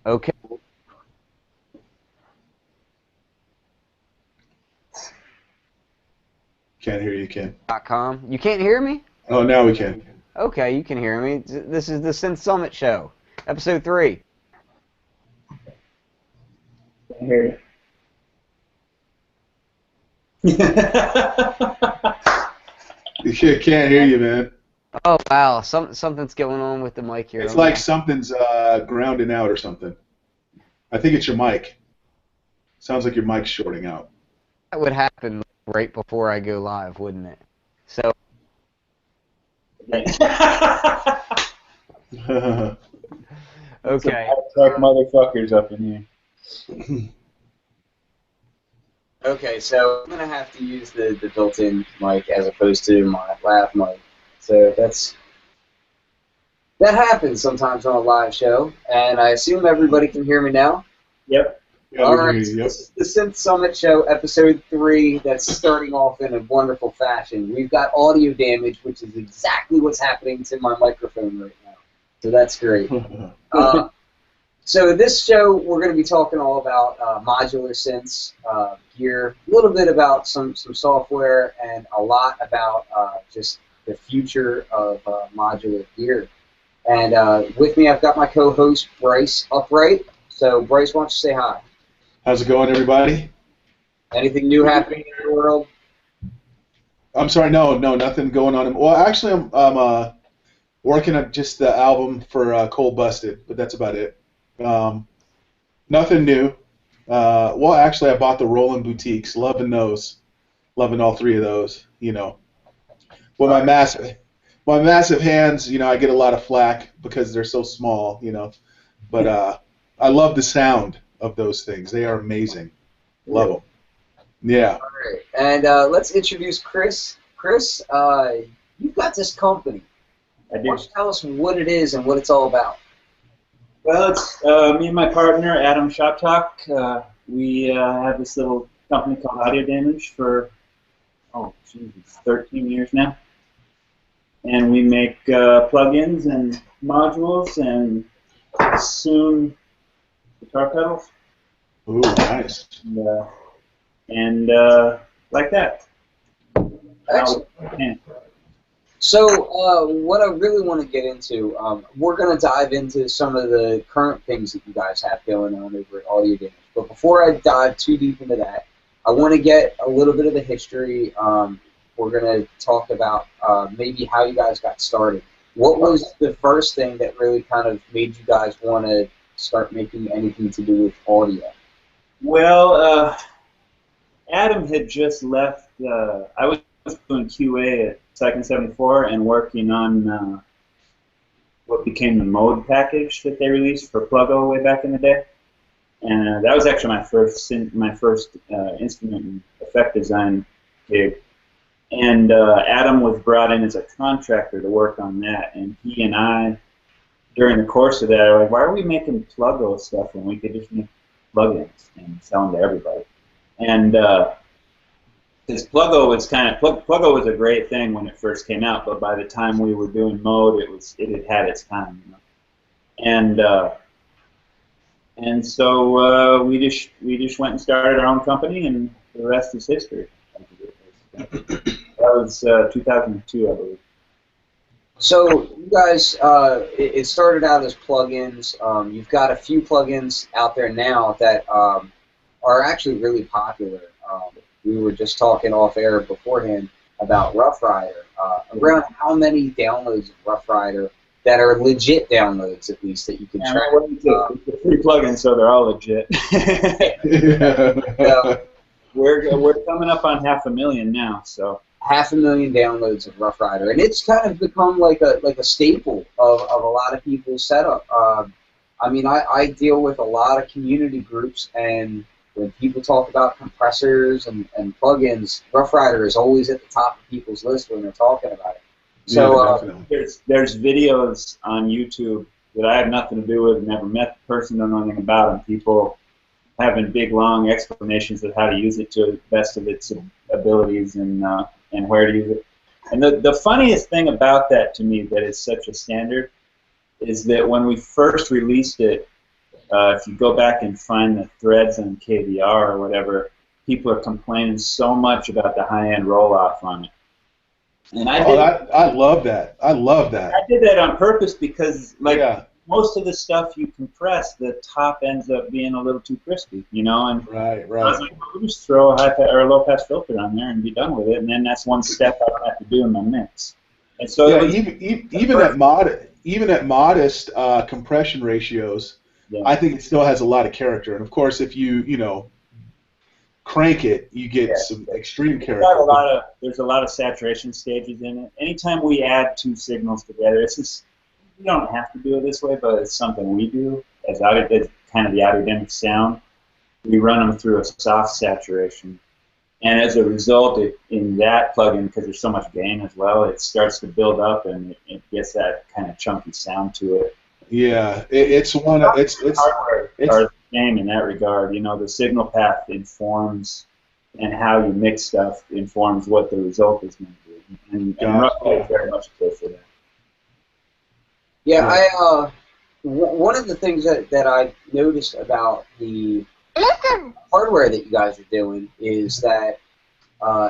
Okay. Can't hear you, Ken. .com. You can't hear me? Oh, now we can. Okay, you can hear me. This is the Synth Summit Show, episode 3. I hear you. Can't hear you, man. Oh wow, something's going on with the mic here. It's Let me. like something's grounding out or something. I think it's your mic. Sounds like your mic's shorting out. That would happen right before I go live, wouldn't it? So okay. High-tech motherfuckers up in here. Okay, so I'm gonna have to use the built-in mic as opposed to my lav mic. So that happens sometimes on a live show, and I assume everybody can hear me now. Yep. Yeah, All we can right, hear so you. Yep. this is the Synth Summit Show, episode 3. That's starting off in a wonderful fashion. We've got audio damage, which is exactly what's happening to my microphone right now. So that's great. So this show, we're going to be talking all about modular synths, gear, a little bit about some software, and a lot about just the future of modular gear. And with me, I've got my co-host, Bryce Upright. So, Bryce, why don't you say hi? How's it going, everybody? Anything new happening in your world? I'm sorry, no, nothing going on. Well, actually, I'm working on just the album for Cold Busted, but that's about it. Nothing new. Well, actually, I bought the Roland Boutiques. Loving those. Loving all 3 of those. You know, well, my massive hands. You know, I get a lot of flack because they're so small. You know, but I love the sound of those things. They are amazing. Love them. Yeah. All right. And let's introduce Chris. Chris, you've got this company. I Why do. don't you tell us what it is and what it's all about? Well, it's me and my partner, Adam Shoptalk. We have this little company called Audio Damage for, 13 years now. And we make plugins and modules and soon guitar pedals. Ooh, nice. And like that. Excellent. Yeah. So what I really want to get into, we're going to dive into some of the current things that you guys have going on over at Audio Damage. But before I dive too deep into that, I want to get a little bit of the history. We're going to talk about maybe how you guys got started. What was the first thing that really kind of made you guys want to start making anything to do with audio? Well, Adam had just left. I was doing QA at Psych 74 and working on what became the Mode package that they released for Pluggo way back in the day. And that was actually my first instrument and effect design gig. And Adam was brought in as a contractor to work on that. And he and I, during the course of that, were like, why are we making Pluggo stuff when we could just make plugins and sell them to everybody? And because Pluggo was a great thing when it first came out, but by the time we were doing Mode, it had had its time, you know? And so we just went and started our own company, and the rest is history. That was 2002, I believe. So you guys, it started out as plugins. You've got a few plugins out there now that are actually really popular. We were just talking off air beforehand about Rough Rider. Around how many downloads of Rough Rider that are legit downloads, at least, that you can track? It's a free plugin, so they're all legit. So, we're coming up on 500,000 now, so. 500,000 downloads of Rough Rider, and it's kind of become like a staple of a lot of people's setup. I mean, I deal with a lot of community groups, and when people talk about compressors and plugins, Rough Rider is always at the top of people's list when they're talking about it. So there's videos on YouTube that I have nothing to do with, never met the person, don't know anything about them. People having big, long explanations of how to use it to the best of its abilities and where to use it. And the funniest thing about that to me, that is such a standard, is that when we first released it, If you go back and find the threads on KVR or whatever, people are complaining so much about the high-end roll-off on it. And I love that. I love that. I did that on purpose because, most of the stuff you compress, the top ends up being a little too crispy, you know. And right. I was like, well, just throw a low pass filter on there and be done with it, and then that's one step I don't have to do in my mix. And so even at modest compression ratios, I think it still has a lot of character. And of course, if you crank it, you get some extreme character. There's a lot of saturation stages in it. Anytime we add two signals together, you don't have to do it this way, but it's something we do as kind of the audiodynamic sound. We run them through a soft saturation, and as a result, in that plugin, because there's so much gain as well, it starts to build up and it gets that kind of chunky sound to it. Yeah, it's hardware are the same in that regard. You know, the signal path informs, and how you mix stuff informs what the result is going to be, and roughly is very much close to that. Yeah, one of the things that I noticed about the hardware that you guys are doing is that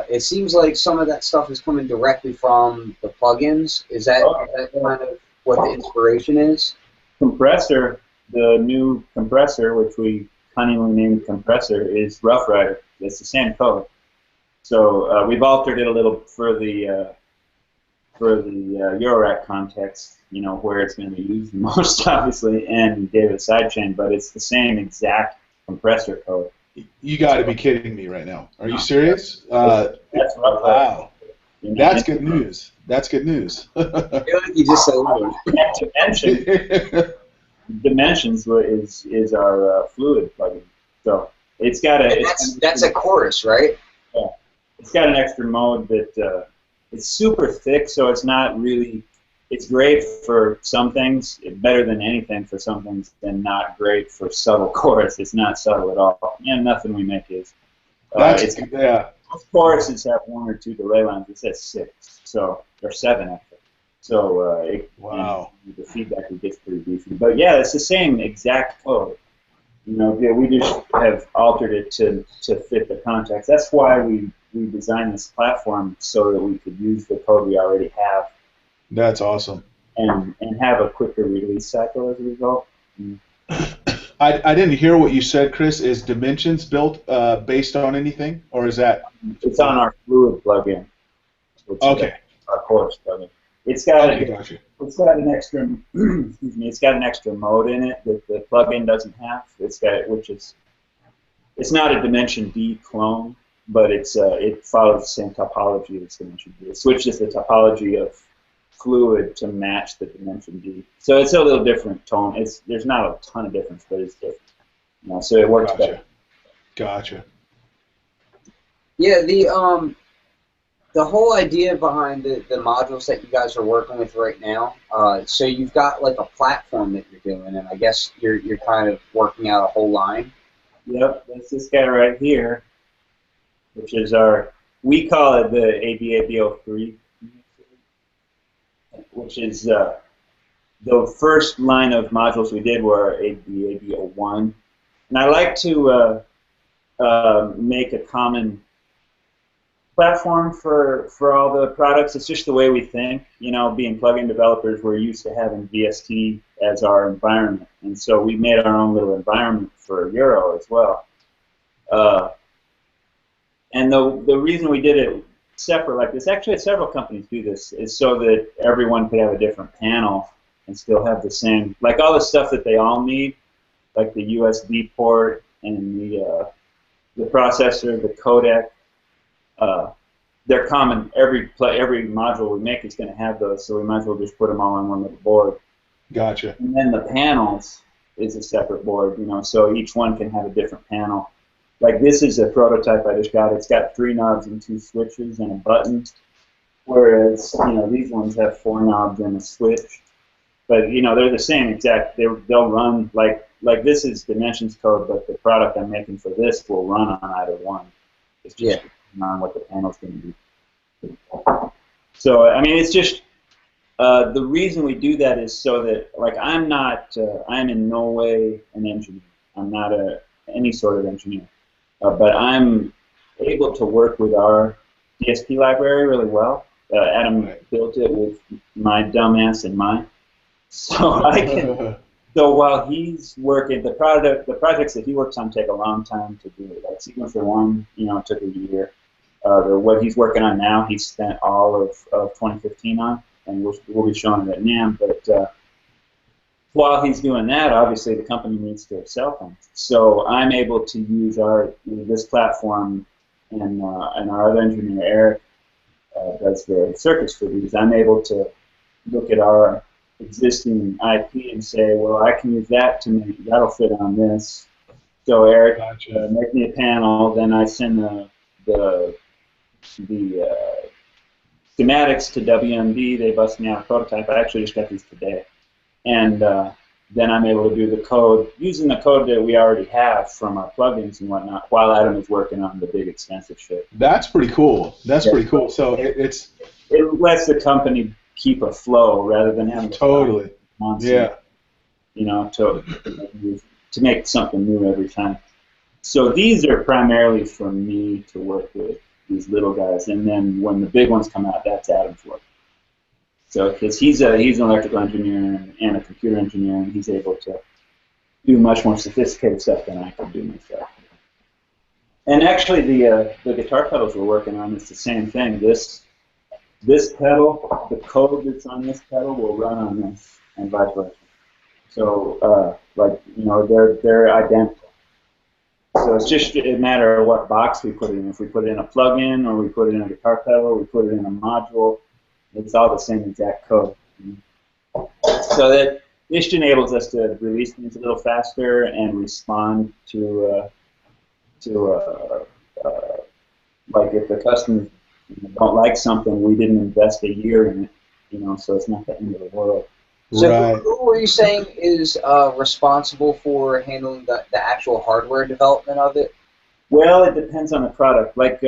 it seems like some of that stuff is coming directly from the plugins. Is that kind of what the inspiration is? Compressor, the new compressor, which we cunningly named Compressor, is Rough Rider. It's the same code. So we've altered it a little for the Eurorack context, you know, where it's going to be used the most, obviously, and gave it a sidechain, but it's the same exact compressor code. You got to be kidding me right now. Are you serious? That's wow. That's good news. That's good news. I feel like you just said Dimensions is our fluid plugin. So it's got that's a chorus, right? Yeah. It's got an extra mode that it's super thick, so it's not really. It's great for some things, better than anything for some things, and not great for subtle chorus. It's not subtle at all. And nothing we make is. Most choruses have 1 or 2 delay lines. It says 6, so or 7 actually. So the feedback gets pretty beefy. But yeah, it's the same exact code. You know, we just have altered it to fit the context. That's why we designed this platform so that we could use the code we already have. That's awesome. And have a quicker release cycle as a result. I didn't hear what you said, Chris. Is Dimensions built based on anything, or is that? It's on our Fluid plugin. Okay. Our chorus plugin. It's got gotcha. It's got an extra excuse me. It's got an extra mode in it that the plugin doesn't have. It's not a Dimension D clone, but it follows the same topology as Dimension D. It switches the topology of Fluid to match the Dimension D. So it's a little different tone. There's not a ton of difference, but it's different. You know, so it works better. Gotcha. Yeah, the whole idea behind the modules that you guys are working with right now, so you've got like a platform that you're doing, and I guess you're kind of working out a whole line. Yep, that's this guy right here, which is we call it the ABAB03, which is the first line of modules we did were ABAB01. And I like to make a common platform for all the products. It's just the way we think. You know, being plugin developers, we're used to having VST as our environment, and so we made our own little environment for Euro as well. And the reason we did it separate like this, actually several companies do this, is so that everyone could have a different panel and still have the same, like all the stuff that they all need, like the USB port and the processor, the codec. They're common. Every module we make is going to have those, so we might as well just put them all on one little board. Gotcha. And then the panels is a separate board, you know, so each one can have a different panel. Like this is a prototype I just got. It's got 3 knobs and 2 switches and a button, whereas, you know, these ones have 4 knobs and a switch. But, you know, they're the same exact. They'll run like this is Dimensions code, but the product I'm making for this will run on either one. It's just on what the panel's going to be. So, I mean, it's just The reason we do that is so that, like, I'm in no way an engineer. I'm not any sort of engineer. But I'm able to work with our DSP library really well. Adam built it with my dumbass in mind. So I can. So while he's working, the projects that he works on take a long time to do. Like Sequencer 1, took a year. What he's working on now, he spent all of 2015 on, and we'll be showing it at NAMM. But while he's doing that, obviously the company needs to sell things. So I'm able to use this platform, and our other engineer Eric does the circuits for these. I'm able to look at our existing IP and say, well, I can use that that'll fit on this. So Eric, Gotcha. Make me a panel. Then I send the schematics to WMD. They bust me out a prototype. I actually just got these today, and then I'm able to do the code using the code that we already have from our plugins and whatnot, while Adam is working on the big expensive shit. That's pretty cool. That's pretty cool. So it lets the company keep a flow rather than having totally. Yeah. To make something new every time. So these are primarily for me to work with, these little guys, and then when the big ones come out, that's Adam's work. So because he's an electrical engineer and a computer engineer, and he's able to do much more sophisticated stuff than I can do myself. And actually, the guitar pedals we're working on is the same thing. This pedal, the code that's on this pedal will run on this, and vice versa. So, they're identical. So it's just a matter of what box we put it in. If we put it in a plug-in, or we put it in a guitar pedal, or we put it in a module, it's all the same exact code. So that this enables us to release things a little faster and respond to like if the customers don't like something, we didn't invest a year in it, so it's not the end of the world. So Right. who were you saying is responsible for handling the actual hardware development of it? Well, it depends on the product. Like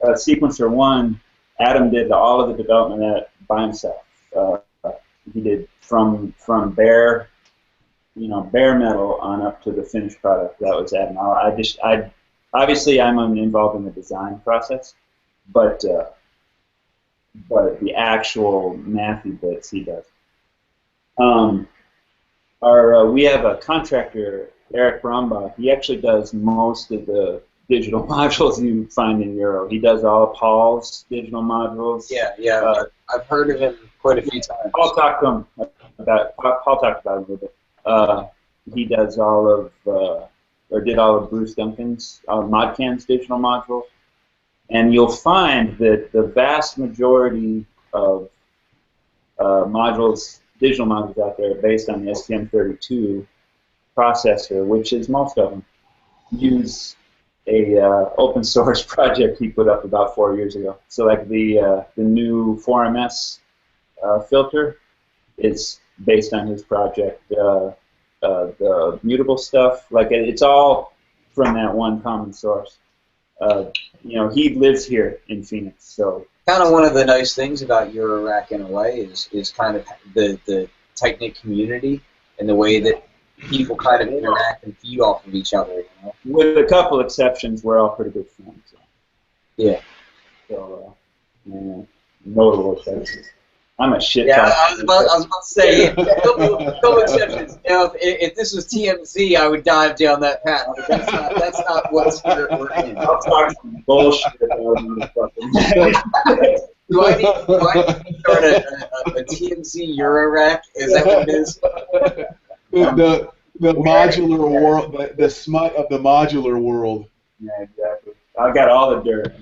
Sequencer 1, Adam did all of the development of that by himself. He did from bare metal on up to the finished product. That was Adam. Obviously I'm involved in the design process, but the actual mathy bits he does. We have a contractor, Eric Brombaugh. He actually does most of the digital modules you find in Euro. He does all of Paul's digital modules. Yeah. I've heard of him quite a few times. Paul talked about it a little bit. He does all of, or did all of Bruce Duncan's ModCam's digital modules. And you'll find that the vast majority of digital modules out there are based on the STM32 processor, which is most of them, use a open source project he put up about 4 years ago. So like the new 4MS filter is based on his project. The mutable stuff, like it's all from that one common source. He lives here in Phoenix, so Kind of one of the nice things about Eurorack in a way is kind of the tight-knit community and the way that people kind of interact and feed off of each other. With a couple exceptions, we're all pretty good friends. So. Yeah. So, notable exceptions. I'm a shit. Yeah, I was about to say, couple exceptions. If this was TMZ, I would dive down that path. But that's not what spirit we're in. I'll talk some bullshit about Do I need to start a TMZ Eurorack? Is that what it is? The modular world, the smut of the modular world. Yeah, exactly. I got all the dirt.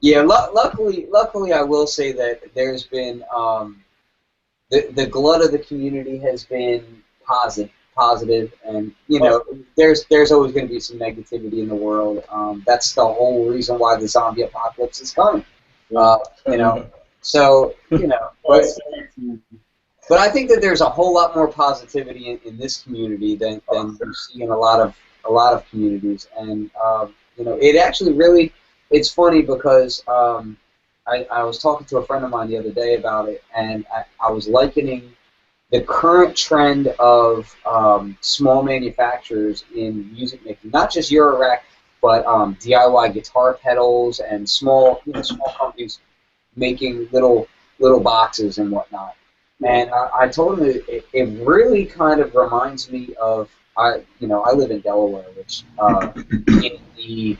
Yeah, luckily, I will say that there's been the glut of the community has been positive, and there's always going to be some negativity in the world. That's the whole reason why the zombie apocalypse is coming. But I think that there's a whole lot more positivity in this community than you see in a lot of communities, and it actually really. It's funny because I I was talking to a friend of mine the other day about it, and I was likening the current trend of small manufacturers in music making, not just Eurorack, but DIY guitar pedals and small companies making little boxes and whatnot. And I told him it really kind of reminds me of I live in Delaware, which in the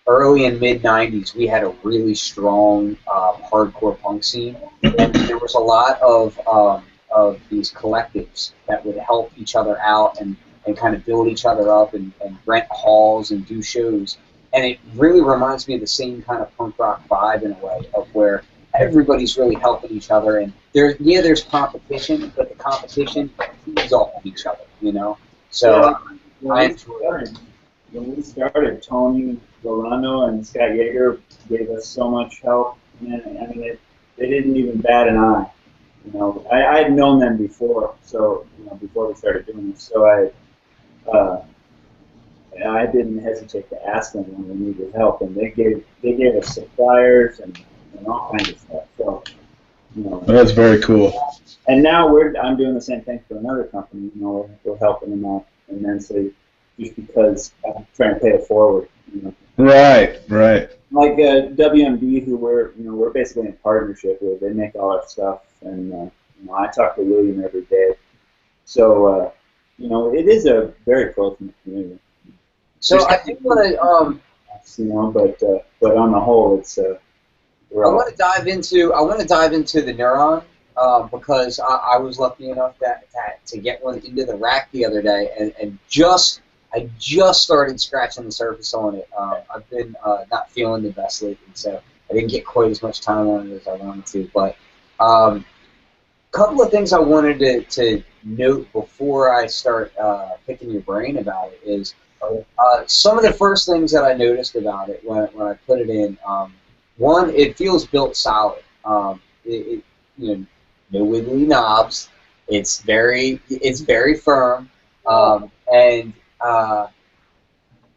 early and mid '90s we had a really strong hardcore punk scene, and there was a lot of these collectives that would help each other out and kind of build each other up and rent halls and do shows. And it really reminds me of the same kind of punk rock vibe in a way, of where everybody's really helping each other. And there's competition, but the competition feeds off of each other, you know? So when we started, Tony Delano and Scott Yeager gave us so much help. And, I mean, they didn't even bat an eye. You know, I had known them before, so before we started doing this, so I didn't hesitate to ask them when we needed help, and they gave us suppliers and all kinds of stuff. So, that's very cool. And now I'm doing the same thing for another company. We're helping them out immensely, just because I'm trying to pay it forward. Right. Like WMD, who we're basically in partnership with. They make all our stuff, and I talk to William every day. So it is a very close community. So I think what but on the whole, it's. I want to dive into the Neuron because I was lucky enough to get one into the rack the other day, and I just started scratching the surface on it. I've been not feeling the best lately, so I didn't get quite as much time on it as I wanted to. But a couple of things I wanted to note before I start picking your brain about it is some of the first things that I noticed about it when I put it in. One, it feels built solid. No wiggly knobs. It's very firm. And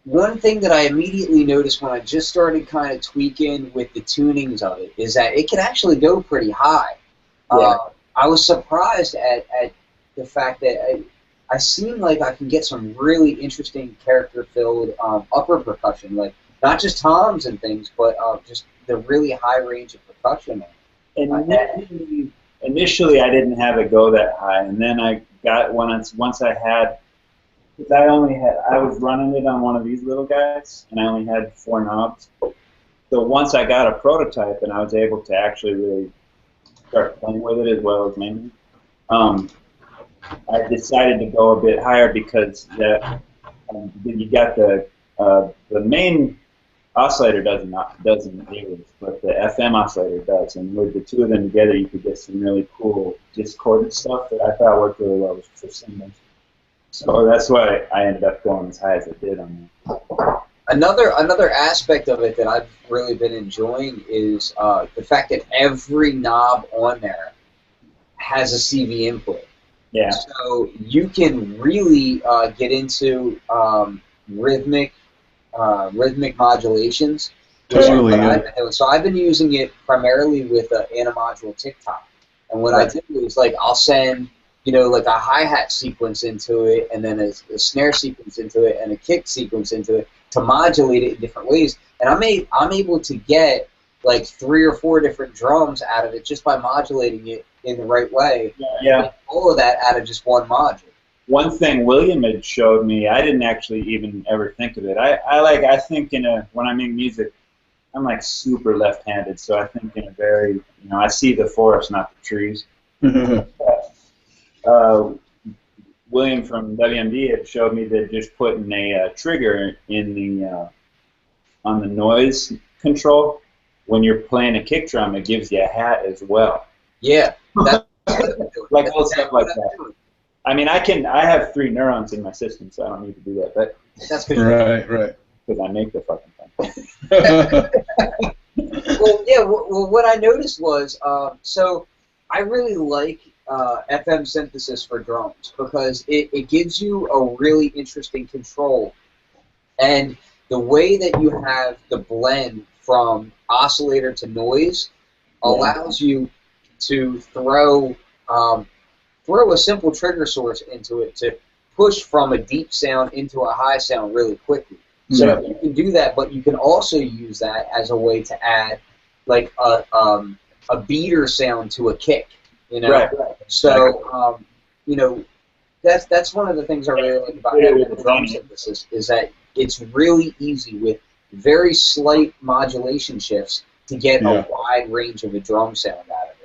one thing that I immediately noticed when I just started kind of tweaking with the tunings of it is that it can actually go pretty high. Yeah. I was surprised at the fact that I seem like I can get some really interesting character-filled upper percussion, like not just toms and things, but just the really high range of percussion. And initially, I didn't have it go that high, and then I got once I had. I was running it on one of these little guys, and I only had 4 knobs. So once I got a prototype and I was able to actually really start playing with it as well as mainly, I decided to go a bit higher because you got the main oscillator doesn't English, but the FM oscillator does, and with the two of them together, you could get some really cool discordant stuff that I thought worked really well for singles. So that's why I ended up going as high as I did on that. Another aspect of it that I've really been enjoying is the fact that every knob on there has a CV input. Yeah. So you can really get into rhythmic modulations. That's really good. So I've been using it primarily with anti-module TikTok, and what I do is I'll send like a hi-hat sequence into it, and then a snare sequence into it, and a kick sequence into it to modulate it in different ways. And I'm able to get like 3 or 4 different drums out of it just by modulating it in the right way. Yeah. All of that out of just one module. One thing William had showed me, I didn't actually even ever think of it. I think when I make music, I'm like super left-handed, so I think in a very, I see the forest, not the trees. William from WMD had showed me that just putting a trigger in the on the noise control when you're playing a kick drum, it gives you a hat as well. Yeah, that's like little stuff like that. I mean, I have 3 neurons in my system, so I don't need to do that. But that's for sure. Right. Because I make the fucking thing. Well, yeah. Well, what I noticed was, so I really like FM synthesis for drums because it gives you a really interesting control, and the way that you have the blend from oscillator to noise allows you to throw a simple trigger source into it to push from a deep sound into a high sound really quickly. So you can do that, but you can also use that as a way to add like a beater sound to a kick. You know, Right. so you know, that's one of the things I really like about having the drum synthesis is that it's really easy with very slight modulation shifts to get a wide range of a drum sound out of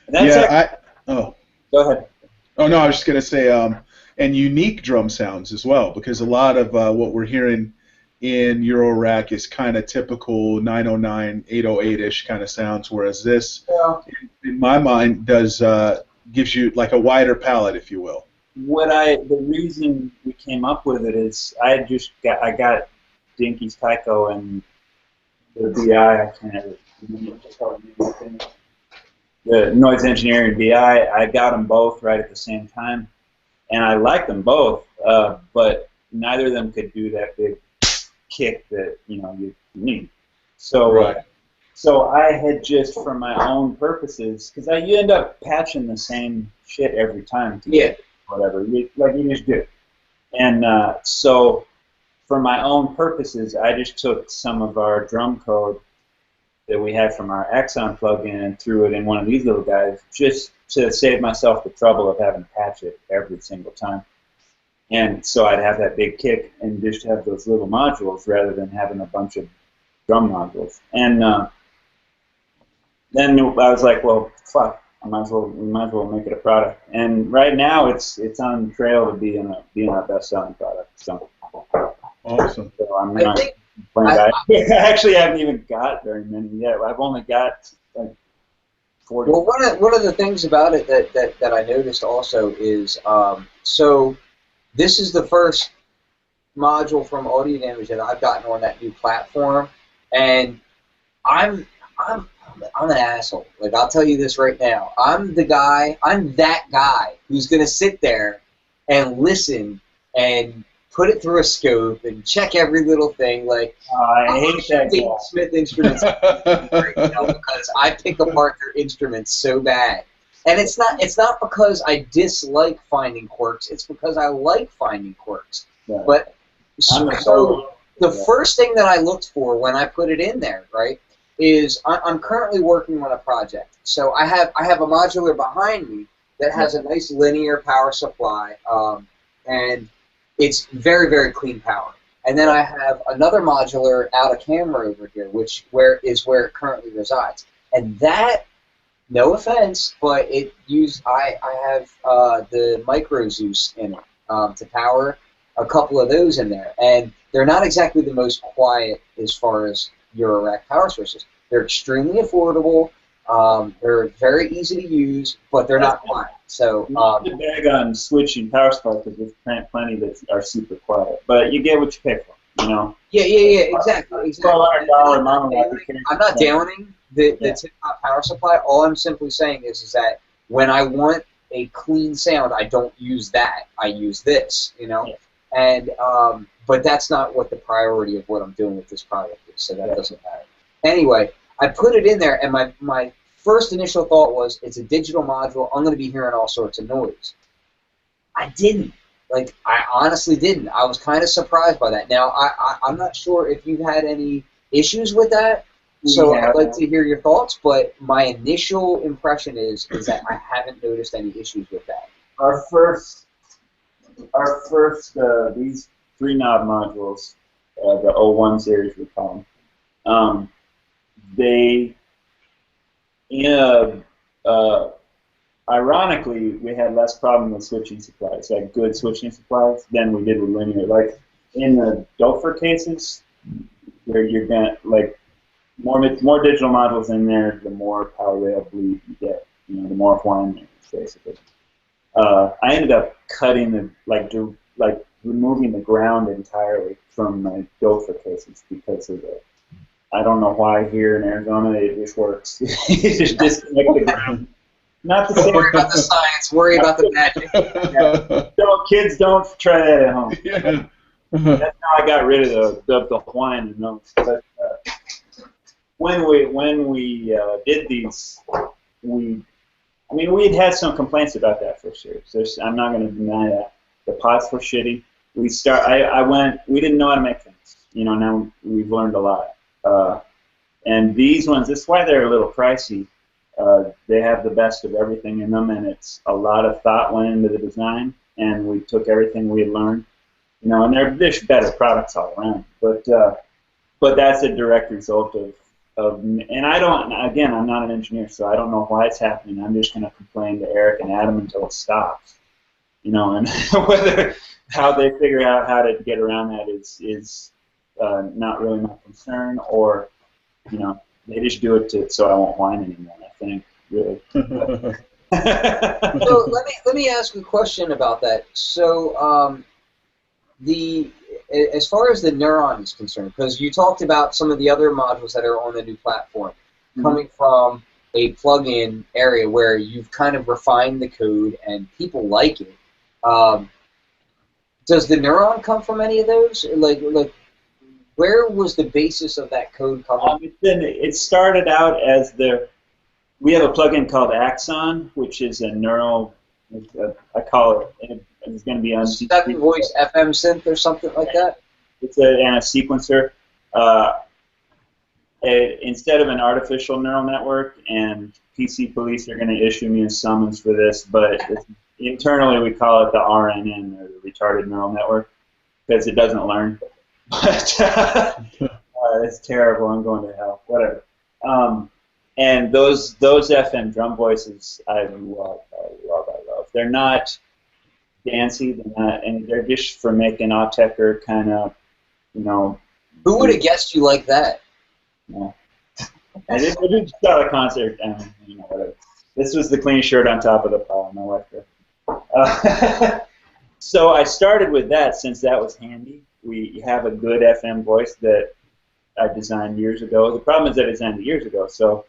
it. Go ahead. Oh no, I was just gonna say, and unique drum sounds as well, because a lot of what we're hearing in Eurorack is kind of typical 909, 808-ish kind of sounds, whereas this, in my mind, gives you like a wider palette, if you will. The reason we came up with it is I got Dinky's Tyco and the BI. I can't remember the Noise Engineering BI. I got them both right at the same time, and I liked them both, but neither of them could do that big kick that you need. So so I had just for my own purposes, because you end up patching the same shit every time to get whatever you just do. And so for my own purposes, I just took some of our drum code that we had from our Exxon plugin and threw it in one of these little guys just to save myself the trouble of having to patch it every single time. And so I'd have that big kick and just have those little modules rather than having a bunch of drum modules. And then I was like, well, fuck, we might as well make it a product. And right now it's on the trail to being our best-selling product. So awesome. So I'm not I actually haven't even got very many yet. I've only got like 40. Well, one of the things about it that I noticed also is so this is the first module from Audio Damage that I've gotten on that new platform, and I'm an asshole. Like, I'll tell you this right now. I'm that guy who's gonna sit there and listen and put it through a scope and check every little thing. Like, I hate that Dave Smith Instruments right now because I pick apart their instruments so bad. And it's not because I dislike finding quirks. It's because I like finding quirks. Yeah. But so the first thing that I looked for when I put it in there, right, is I'm currently working on a project. So I have a modular behind me that has a nice linear power supply, and it's very, very clean power. And then I have another modular out of camera over here, where it currently resides. And that, no offense, but I have the Micro Zeus in it to power a couple of those in there. And they're not exactly the most quiet as far as Eurorack power sources. They're extremely affordable. They're very easy to use, but they're not quiet. So the bag on switching power supplies because there's plenty that are super quiet, but you get what you pay for, you know. Yeah, exactly. I'm not downing the tip-top power supply. All I'm simply saying is that when I want a clean sound, I don't use that. I use this, you know. Yeah. And but that's not what the priority of what I'm doing with this product is, so that doesn't matter. Anyway, I put it in there, and my first initial thought was, it's a digital module, I'm going to be hearing all sorts of noise. I didn't. Like, I honestly didn't. I was kind of surprised by that. Now, I'm not sure if you've had any issues with that, so I'd like to hear your thoughts, but my initial impression is that I haven't noticed any issues with that. Our first these 3-knob modules, the 01 series we call them, ironically, we had less problem with switching supplies, like good switching supplies, than we did with linear. Like in the Dofer cases, where you're gonna like more digital modules in there, the more power rail bleed you get. You know, the more whine there is, basically. I ended up cutting removing the ground entirely from my Dofer cases because of the. I don't know why here in Arizona it just works. You just disconnect the ground. Not the Don't worry about the science. Worry about the magic. Yeah. Kids, don't try that at home. Yeah. That's how I got rid of the whine and notes. But, when we did these, we'd had some complaints about that for sure. So I'm not going to deny that. The pots were shitty. We didn't know how to make things. Now we've learned a lot. And these ones, that's why they're a little pricey. They have the best of everything in them, and it's a lot of thought went into the design, and we took everything we had learned, and they're better products all around. But that's a direct result of, and I'm not an engineer, so I don't know why it's happening. I'm just going to complain to Eric and Adam until it stops, and how they figure out how to get around that is not really my concern, or, they just do it so I won't whine anymore, I think, really. So let me ask a question about that. So as far as the Neuron is concerned, because you talked about some of the other modules that are on the new platform coming from a plug-in area where you've kind of refined the code and people like it. Does the Neuron come from any of those? Like where was the basis of that code coming? It started out as we have a plugin called Axon, which is a neural, I call it, it's going to be on 7-voice FM synth or something like that? It's and a sequencer. Instead of an artificial neural network, and PC police are going to issue me a summons for this, but internally we call it the RNN, or the retarded neural network, because it doesn't learn. But it's terrible. I'm going to hell. Whatever. And those FM drum voices, I love. They're not dancy. They're just for making Autechre kind of, Who would have guessed you like that? Yeah. I didn't start a concert, and whatever. This was the clean shirt on top of the pile. My wife did. So I started with that since that was handy. We have a good FM voice that I designed years ago. The problem is that I designed it years ago. So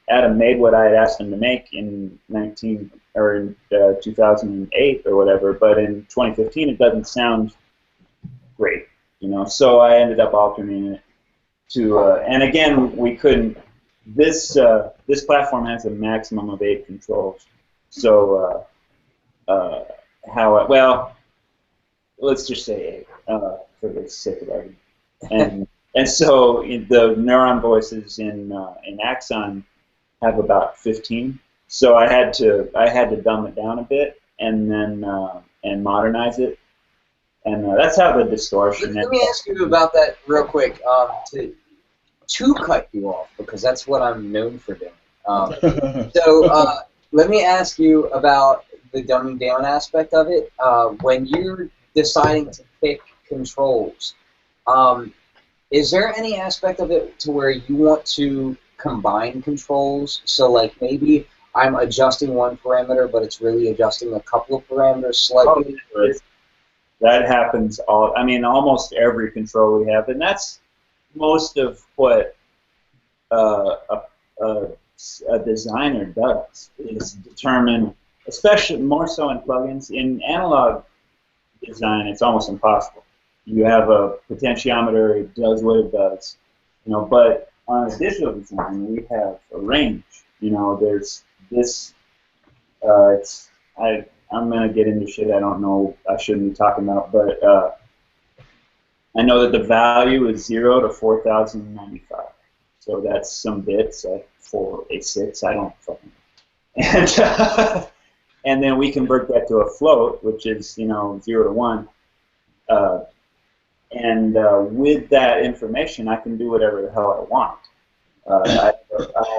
Adam made what I had asked him to make in 2008 or whatever. But in 2015, it doesn't sound great, So I ended up altering it to, and again, we couldn't. This platform has a maximum of 8 controls. So let's just say 8 for the sake of argument. And so the Neuron voices in Axon have about 15. So I had to dumb it down a bit and then and modernize it. And that's how the distortion. Let me ask you about that real quick. To cut you off, because that's what I'm known for doing. So let me ask you about the dumbing down aspect of it. When you're deciding to pick controls, is there any aspect of it to where you want to combine controls? So like maybe I'm adjusting one parameter, but it's really adjusting a couple of parameters slightly? That happens almost every control we have, and that's most of what a designer does, is determine, especially more so in plugins. In analog design, it's almost impossible. You have a potentiometer, it does what it does, but on a digital design, we have a range. There's this, I'm going to get into shit I don't know, I shouldn't be talking about, but I know that the value is 0 to 4095. So that's some bits, 4, a 6, I don't fucking know. And then we convert that to a float, which is, 0 to 1. And with that information, I can do whatever the hell I want. I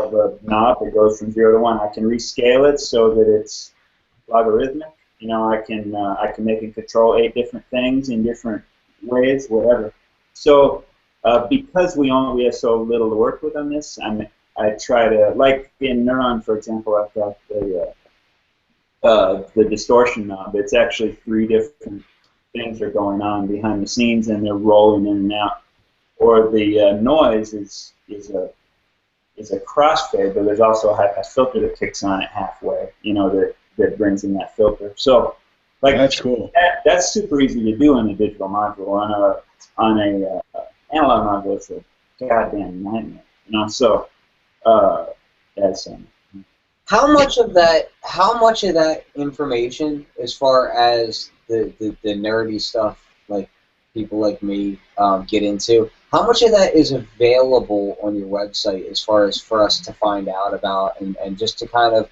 have a knob that goes from 0 to 1. I can rescale it so that it's logarithmic. I can make it control 8 different things in different ways, whatever. So because we have so little to work with on this, I try to, like in Neuron, for example, I've got the distortion knob. It's actually 3 different things are going on behind the scenes, and they're rolling in and out. Or the noise is a crossfade, but there's also a high-pass filter that kicks on at halfway, that brings in that filter. So, that's cool. That's super easy to do in a digital module. On a analog module, it's a goddamn nightmare. You know, so that's How much of that information, as far as the nerdy stuff, like people like me get into, how much of that is available on your website as far as for us to find out about and just to kind of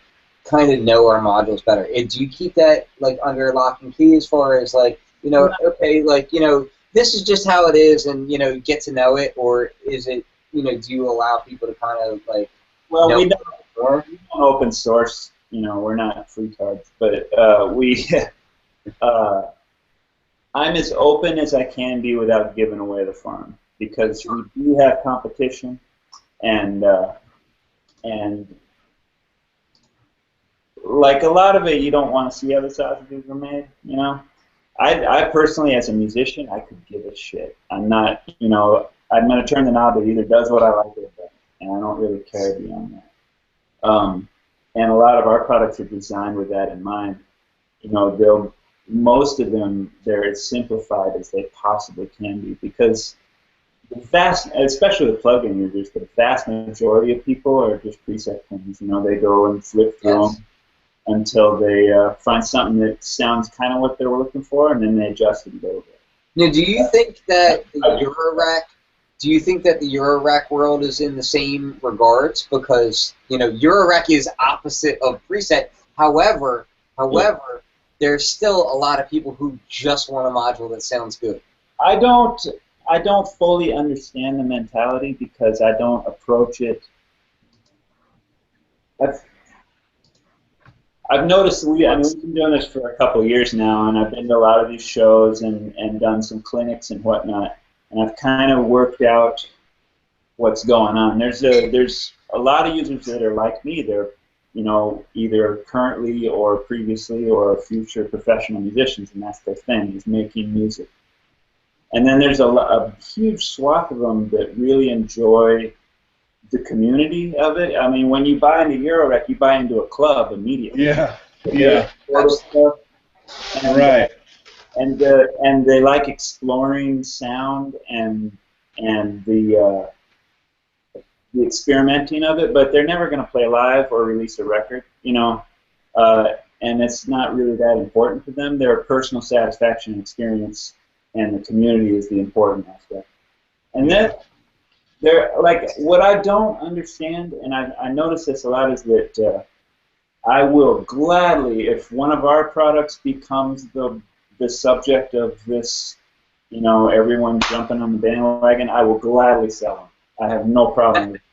know our modules better? Do you keep that like under lock and key as far as like, you know, okay, like, you know, this is just how it is and, you know, get to know it, or is it, you know, do you allow people to kind of like, well, know we don't open source, you know, we're not freetards, but I'm as open as I can be without giving away the farm, because we do have competition, and like a lot of it, you don't want to see how the sausages are made, you know. I personally, as a musician, I could give a shit. I'm not, you know, I'm going to turn the knob that either does what I like or doesn't, and I don't really care beyond that. And a lot of our products are designed with that in mind. You know, most of them, they're as simplified as they possibly can be, because the vast, especially the plugin users, the vast majority of people are just preset pins. You know, they go and flip through them until they find something that sounds kind of what they were looking for, and then they adjust it a little bit. Now, do you think that the Eurorack world is in the same regards? Because, you know, Eurorack is opposite of preset. However, there's still a lot of people who just want a module that sounds good. I don't fully understand the mentality, because I don't approach it. I've noticed we've been doing this for a couple of years now, and I've been to a lot of these shows and done some clinics and whatnot, and I've kind of worked out what's going on. There's a lot of users that are like me. They're, you know, either currently or previously or future professional musicians, and that's their thing, is making music. And then there's a huge swath of them that really enjoy the community of it. I mean, when you buy into Eurorack, you buy into a club immediately. Yeah. Right. And they like exploring sound and the experimenting of it, but they're never going to play live or release a record, you know, and it's not really that important to them. Their personal satisfaction and experience and the community is the important aspect. And then they're like, what I don't understand, and I notice this a lot, is that I will gladly, if one of our products becomes the subject of this, you know, everyone jumping on the bandwagon, I will gladly sell them. I have no problem with it.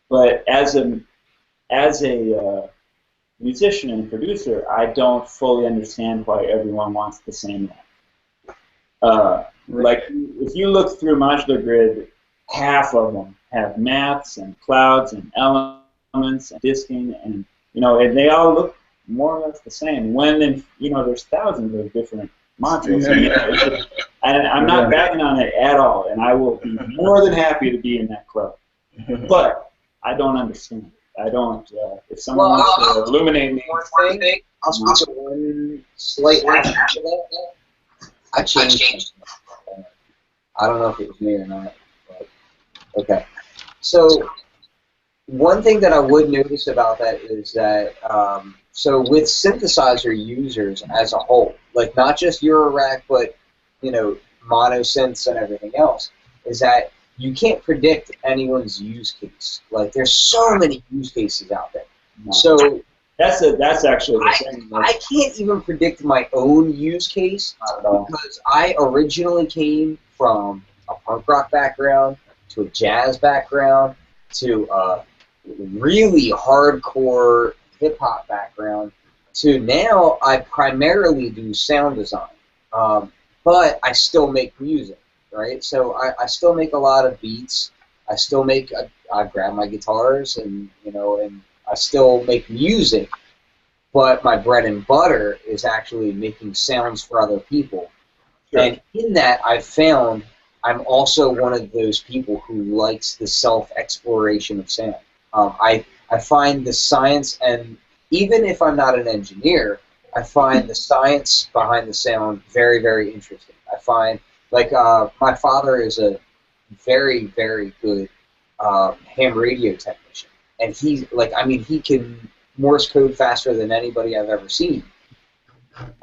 But as a musician and producer, I don't fully understand why everyone wants the same one. Like, if you look through Modular Grid, half of them have maths and clouds and elements and disking, and, you know, and they all look more or less the same. When, you know, there's thousands of different modules. And I'm not bagging on it at all, and I will be more than happy to be in that club. But I don't understand it. I don't. If someone wants to illuminate me, I'll speak to one slight answer to that. I changed. I don't know if it was me or not. But okay. So one thing that I would notice about that is that so with synthesizer users as a whole, like not just Eurorack, but, you know, mono synths and everything else, is that you can't predict anyone's use case. Like, there's so many use cases out there. No. So that's actually the same. I can't even predict my own use case because I originally came from a punk rock background to a jazz background to a really hardcore hip hop background to now I primarily do sound design. But I still make music, right? So I still make a lot of beats. I still make, I grab my guitars and, you know, and I still make music, but my bread and butter is actually making sounds for other people. Sure. And in that, I've found I'm also one of those people who likes the self-exploration of sound. I find the science, and even if I'm not an engineer, I find the science behind the sound very, very interesting. I find, like, my father is a very, very good ham radio technician, and he's like, I mean, he can Morse code faster than anybody I've ever seen.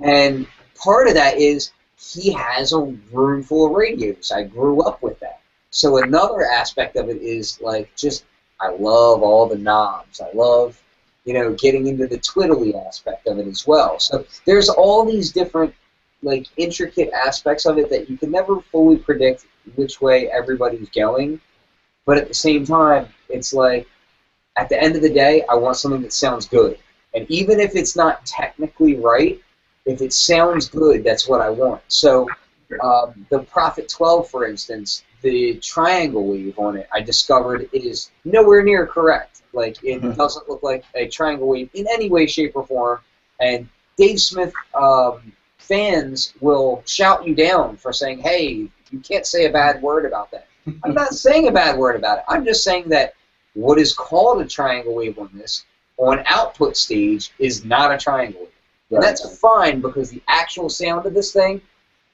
And part of that is he has a room full of radios. I grew up with that. So another aspect of it is like just I love all the knobs. I love, you know, getting into the twiddly aspect of it as well. So there's all these different like intricate aspects of it that you can never fully predict which way everybody's going. But at the same time, it's like at the end of the day, I want something that sounds good. And even if it's not technically right, if it sounds good, that's what I want. So the Prophet 12, for instance, the triangle wave on it, I discovered is nowhere near correct. Like, it doesn't look like a triangle wave in any way, shape, or form. And Dave Smith fans will shout you down for saying, hey, you can't say a bad word about that. I'm not saying a bad word about it. I'm just saying that what is called a triangle wave on this, on output stage, is not a triangle wave. And that's fine because the actual sound of this thing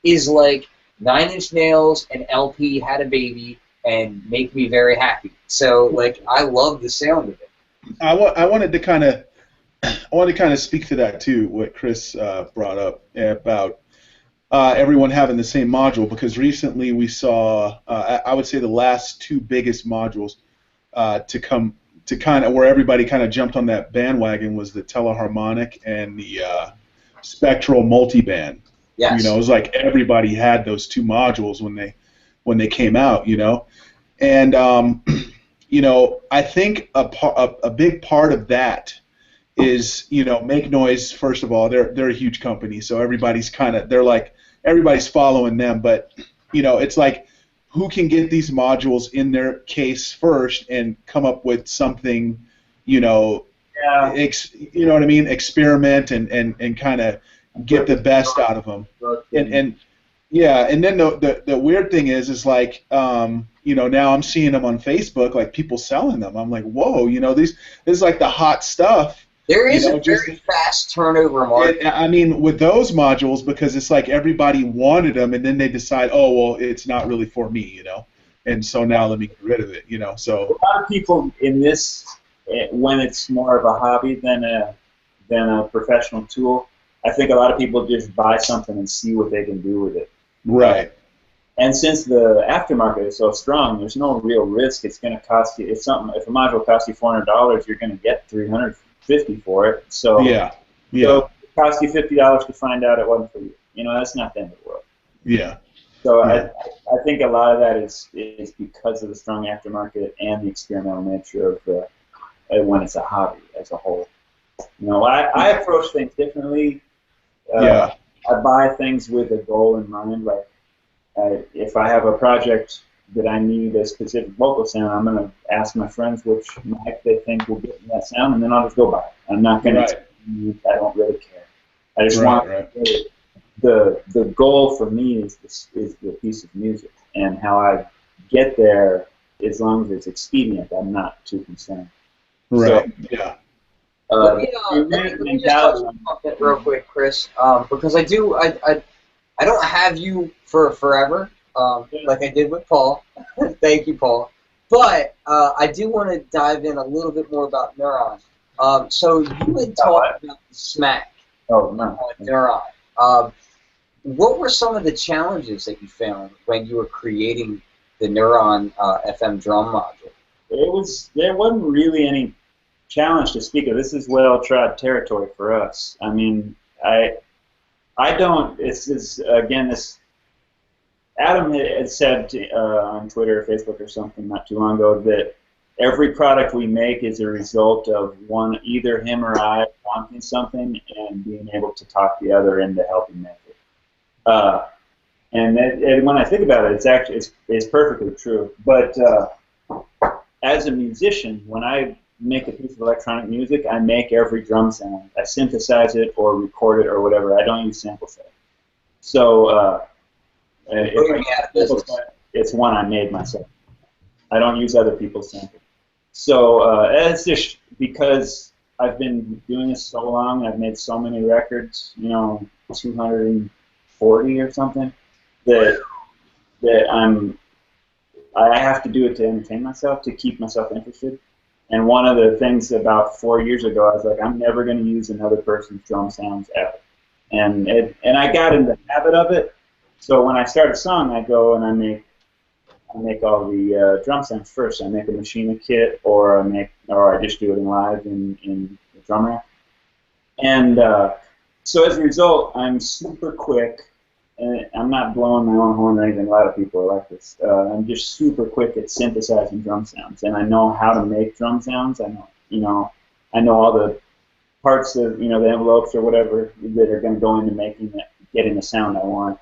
is like 9 Inch Nails and LP had a baby and make me very happy. So, like, I love the sound of it. I wanted to kind of speak to that too. What Chris brought up about everyone having the same module, because recently we saw I would say the last two biggest modules to come to kind of where everybody kind of jumped on that bandwagon was the Teleharmonic and the Spectral multiband. Yes. You know, it was like everybody had those two modules when they came out. You know, and you know, I think a big part of that is, you know, Make Noise. First of all, they're a huge company, so everybody's everybody's following them. But you know, it's like, who can get these modules in their case first and come up with something, you know, you know what I mean? Experiment and kind of get the best out of them. And yeah, and then the weird thing is like, you know, now I'm seeing them on Facebook, like people selling them. I'm like, whoa, you know, this is like the hot stuff. There is a very fast turnover market. I mean, with those modules, because it's like everybody wanted them, and then they decide, oh, well, it's not really for me, you know, and so now let me get rid of it, you know. So a lot of people in this, when it's more of a hobby than a professional tool, I think a lot of people just buy something and see what they can do with it. Right. And since the aftermarket is so strong, there's no real risk. It's going to cost you. If a module costs you $400, you're going to get $350 for it. So yeah. So it cost you $50 to find out it wasn't for you. You know, that's not the end of the world. Yeah. So yeah. I think a lot of that is because of the strong aftermarket and the experimental nature of when it's a hobby as a whole. You know, I approach things differently. I buy things with a goal in mind. Like, if I have a project that I need a specific vocal sound, I'm going to ask my friends which mic they think will get me that sound, and then I'll just go buy it. I'm not going to. I don't really care. I just want the goal for me is the piece of music, and how I get there. As long as it's expedient, I'm not too concerned. Right. So, yeah. Let me just touch on that real quick, Chris, because I don't have you for forever, like I did with Paul. Thank you, Paul. But I do want to dive in a little bit more about Neuron. So you had talked about the smack on Neuron. What were some of the challenges that you found when you were creating the Neuron FM drum module? There wasn't really any challenge to speak of. This is well-trod territory for us. I mean, I don't. It's again this. Adam had said on Twitter or Facebook or something not too long ago that every product we make is a result of either him or I wanting something and being able to talk the other into helping make it. And when I think about it, it's perfectly true. But as a musician, when I make a piece of electronic music, I make every drum sound. I synthesize it or record it or whatever. I don't use sample set. So it's one I made myself. I don't use other people's samples. So it's just because I've been doing this so long, I've made so many records, 240 or something, that I have to do it to entertain myself, to keep myself interested. And one of the things about 4 years ago, I was like, I'm never going to use another person's drum sounds ever. And I got in the habit of it. So when I start a song, I go and I make all the drum sounds first. I make a machine kit, or I just do it live in the drum rack. And so as a result, I'm super quick. And I'm not blowing my own horn or anything. A lot of people are like this. I'm just super quick at synthesizing drum sounds, and I know how to make drum sounds. I know all the parts of the envelopes or whatever that are going to go into getting the sound I want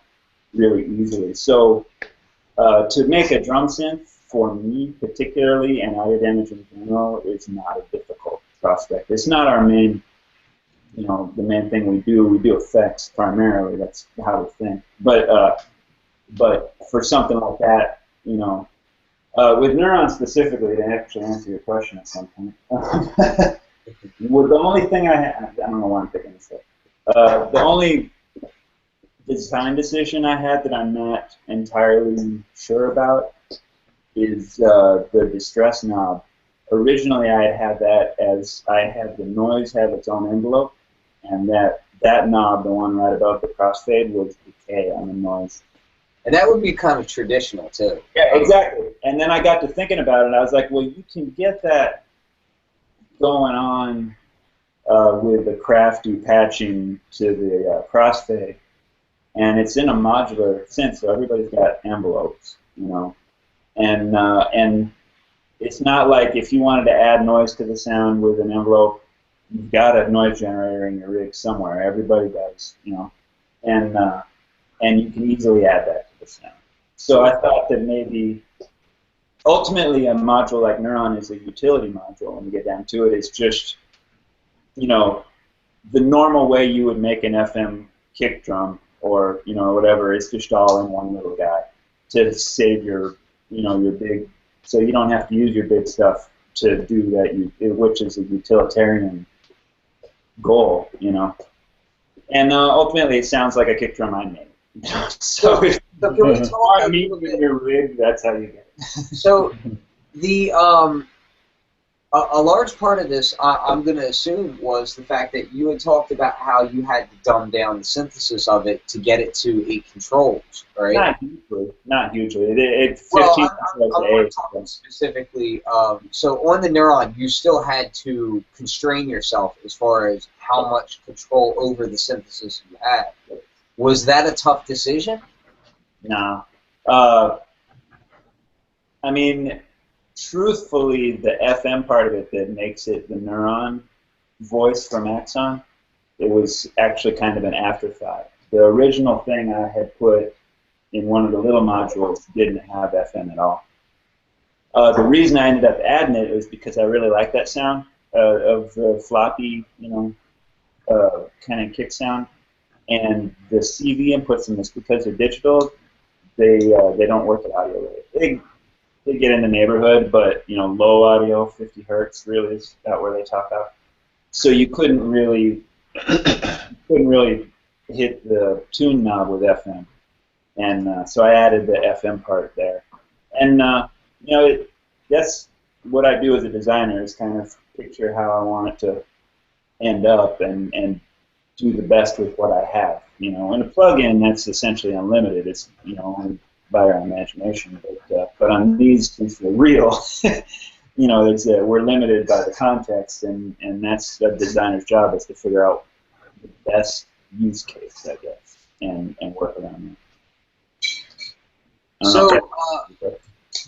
really easily. So to make a drum synth for me particularly, and audio damage in general, is not a difficult prospect. It's not our main. The main thing we do effects primarily. That's how we think. But for something like that, with Neuron specifically, to actually answer your question at some point, well, the only thing I don't know why I'm picking this up. The only design decision I had that I'm not entirely sure about is the distress knob. Originally, I had that as I had the noise have its own envelope, and that knob, the one right above the crossfade, was decay on the noise. And that would be kind of traditional, too. Yeah, exactly. And then I got to thinking about it, I was like, well, you can get that going on with the crafty patching to the crossfade, and it's in a modular synth, so everybody's got envelopes, and it's not like if you wanted to add noise to the sound with an envelope, you've got a noise generator in your rig somewhere. Everybody does, and you can easily add that to the sound. So I thought that maybe ultimately a module like Neuron is a utility module. When you get down to it, it's just the normal way you would make an FM kick drum or whatever. It's just all in one little guy to save your your big. So you don't have to use your big stuff to do that, which is a utilitarian goal, And ultimately, it sounds like a kick drum I made. So if you meet with your rig, that's how you get it. So the a large part of this, I'm going to assume, was the fact that you had talked about how you had to dumb down the synthesis of it to get it to 8 controls, right? Not hugely. It's 15 I'm talking specifically. So on the Neuron, you still had to constrain yourself as far as how much control over the synthesis you had. Was that a tough decision? No. I mean, truthfully, the FM part of it that makes it the Neuron voice from Axon, it was actually kind of an afterthought. The original thing I had put in one of the little modules didn't have FM at all. The reason I ended up adding it was because I really like that sound of the floppy, kind of kick sound. And the CV inputs in this, because they're digital, they don't work at audio rate. They get in the neighborhood, but low audio, 50 hertz, really is about where they top out. So you couldn't really hit the tune knob with FM, and so I added the FM part there. And that's what I do as a designer, is kind of picture how I want it to end up and do the best with what I have. In a plug-in, that's essentially unlimited. It's only by our imagination, but on these, since they're real, we're limited by the context, and that's a designer's job, is to figure out the best use case, I guess, and work around it. So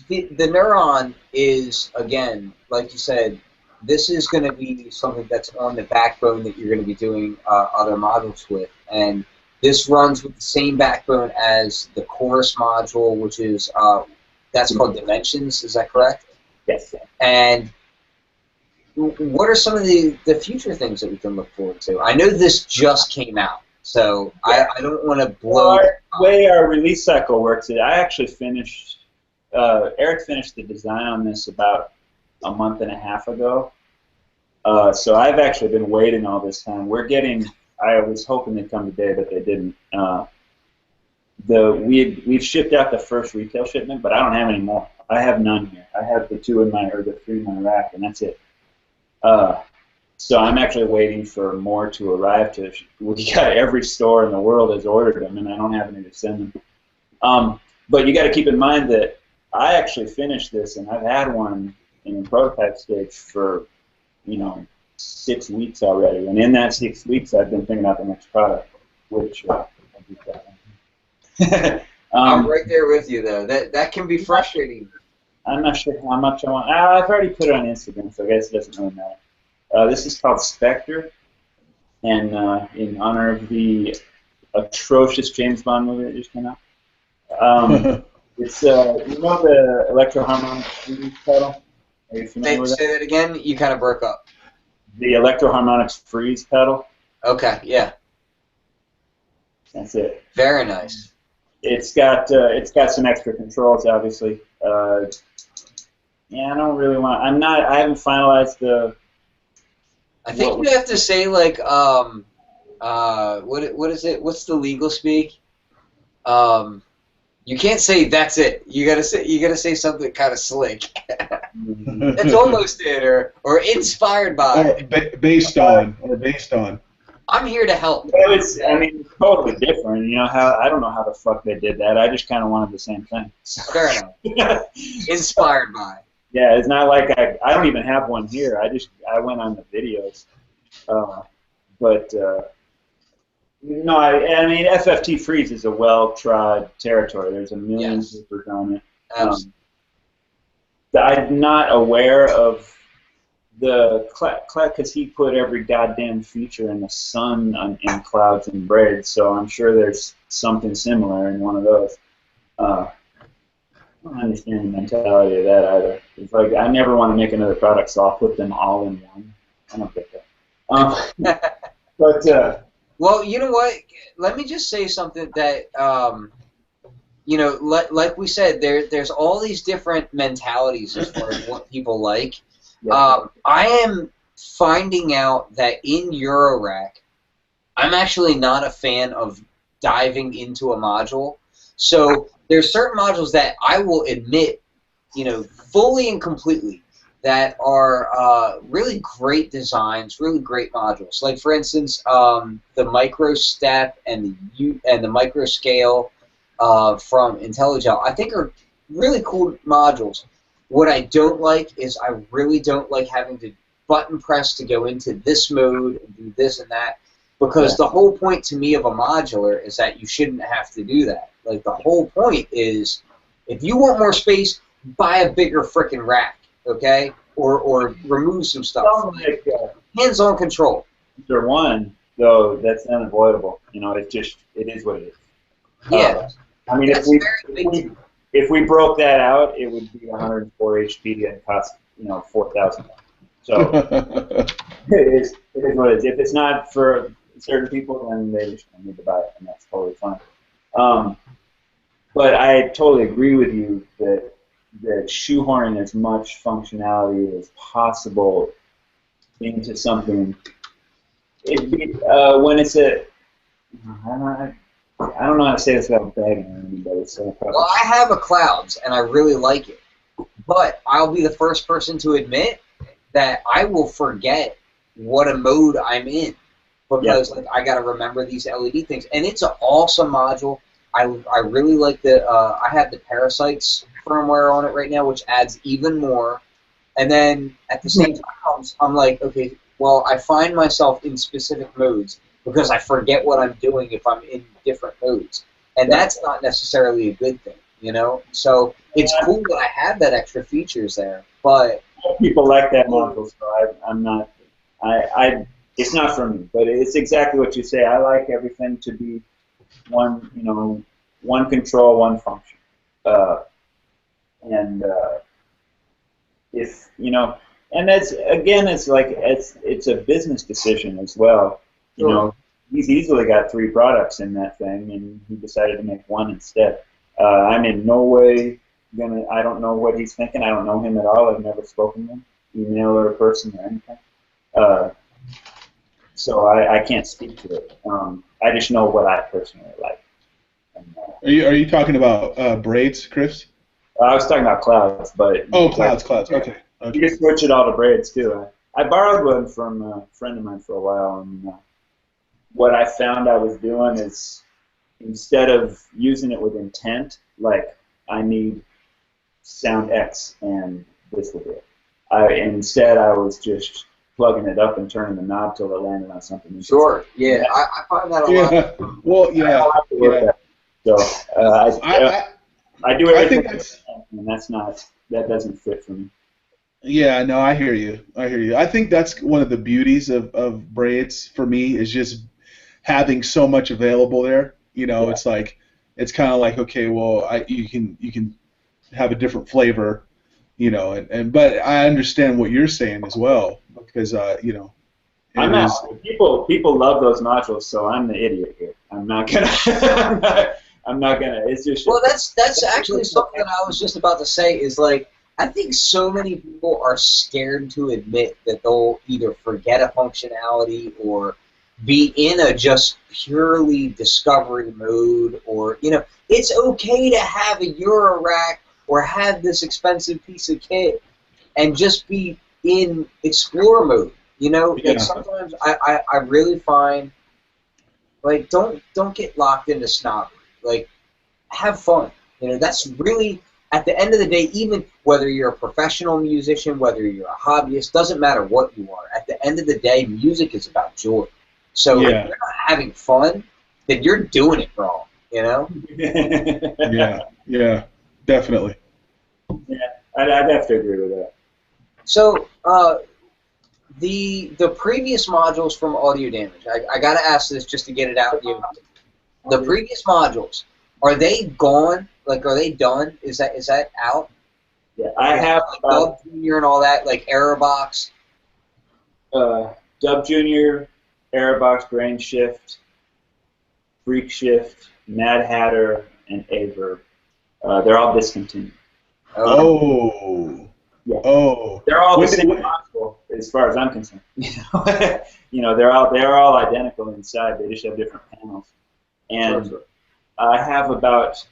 the Neuron is, again, like you said, this is going to be something that's on the backbone that you're going to be doing other modules with, and this runs with the same backbone as the chorus module, which is that's called Dimensions. Is that correct? Yes. And what are some of the future things that we can look forward to? I know this just came out, so I don't want to blow. The way our release cycle works, I actually finished. Eric finished the design on this about a month and a half ago. So I've actually been waiting all this time. I was hoping they'd come today, but they didn't. We've shipped out the first retail shipment, but I don't have any more. I have none here. I have the 3 in my rack, and that's it. So I'm actually waiting for more to arrive. We got every store in the world has ordered them, and I don't have any to send them. But you got to keep in mind that I actually finished this, and I've had one in prototype stage for 6 weeks already. And in that 6 weeks, I've been thinking about the next product, which I'll do that. I'm right there with you, though. That can be frustrating. I'm not sure how much I want. I've already put it on Instagram, so I guess it doesn't really matter. This is called Spectre, and in honor of the atrocious James Bond movie that just came out. It's the electroharmonic freeze pedal. Are you familiar with that? Say that again. You kind of broke up. The electroharmonics freeze pedal. Okay. Yeah. That's it. Very nice. It's got some extra controls, obviously. Yeah, I don't really want. I haven't finalized the. I think you have to say like what is it? What's the legal speak? You can't say that's it. You gotta say something kind of slick. That's almost it, or inspired by. Based on. I'm here to help. It's totally different. I don't know how the fuck they did that. I just kind of wanted the same thing. Fair enough. Inspired by. Yeah, it's not like I don't even have one here. I went on the videos, but no, I mean FFT Freeze is a well-trod territory. There's a million papers on it. I'm not aware of the because he put every goddamn feature in the sun in Clouds and Braids, so I'm sure there's something similar in one of those. I don't understand the mentality of that either. It's like I never want to make another product, so I'll put them all in one. I don't get that. But well, you know what? Let me just say something that like we said, there's all these different mentalities as far as what people like. Yeah. I am finding out that in Eurorack, I'm actually not a fan of diving into a module. So there's certain modules that I will admit, fully and completely, that are really great designs, really great modules. Like for instance, the micro step and the micro scale from IntelliGel, I think are really cool modules. What I don't like is I really don't like having to button press to go into this mode and do this and that, because the whole point to me of a modular is that you shouldn't have to do that. Like the whole point is, if you want more space, buy a bigger frickin' rack, okay? Or remove some stuff. Hands-on control. For one, though, that's unavoidable. It is what it is. Yeah. I mean, if we broke that out, it would be 104 HP and cost $4,000. So it is what it is. If it's not for certain people, then they just don't need to buy it, and that's totally fine. But I totally agree with you that shoehorning as much functionality as possible into something. When it's I don't know how to say this without bagging anybody. Well, I have a Clouds, and I really like it. But I'll be the first person to admit that I will forget what a mode I'm in, because I got to remember these LED things. And it's an awesome module. I really like I have the Parasites firmware on it right now, which adds even more. And then at the same time, I'm like, okay, well, I find myself in specific modes because I forget what I'm doing if I'm in different modes. And that's not necessarily a good thing, So it's cool that I have that extra features there, but people like that module, so I'm not. It's not for me, but it's exactly what you say. I like everything to be one control, one function, if and that's again, it's like it's a business decision as well. He's easily got 3 products in that thing, and he decided to make one instead. I'm in no way I don't know what he's thinking. I don't know him at all. I've never spoken to him, email or person or anything. So I can't speak to it. I just know what I personally like. Are you talking about Braids, Chris? I was talking about clouds, but Oh, clouds. Okay. You can switch it all to braids too. I borrowed one from a friend of mine for a while, and what I found I was doing is instead of using it with intent, like I need sound X and this will do it. Instead I was just plugging it up and turning the knob till it landed on something. Sure. Yeah, I find that a lot. Well, yeah. So I do everything, I think that's, and that doesn't fit for me. Yeah, no, I hear you. I think that's one of the beauties of braids for me is just having so much available there. You know, it's like it's kind of like, okay, well, you can have a different flavor, you know, but I understand what you're saying as well because you know, people love those modules, so I'm the idiot here. I'm not gonna. I'm not gonna. It's just. Well, that's actually something that I was just about to say. Is like I think so many people are scared to admit that they'll either forget a functionality or be in a just purely discovery mode, or you know, it's okay to have a Euro rack or have this expensive piece of kit and just be in explore mode. You know, like sometimes I really find like don't get locked into snobbery. Like have fun. You know, that's really at the end of the day, even whether you're a professional musician, whether you're a hobbyist, doesn't matter what you are. At the end of the day, music is about joy. So if you're not having fun, then you're doing it wrong. You know? Yeah, definitely. Yeah, I'd have to agree with that. So the previous modules from Audio Damage, I got to ask this just to get it out. The previous modules, are they gone? Like, are they done? Is that out? Yeah, I have Dub Junior and all that, like Aerobox. Dub Junior, Aerobox, Brain Shift, Freak Shift, Mad Hatter, and Averb. They're all discontinued. Oh. Yeah. Oh. They're all the same module as far as I'm concerned. You know, they're all identical inside. They just have different panels. And I have about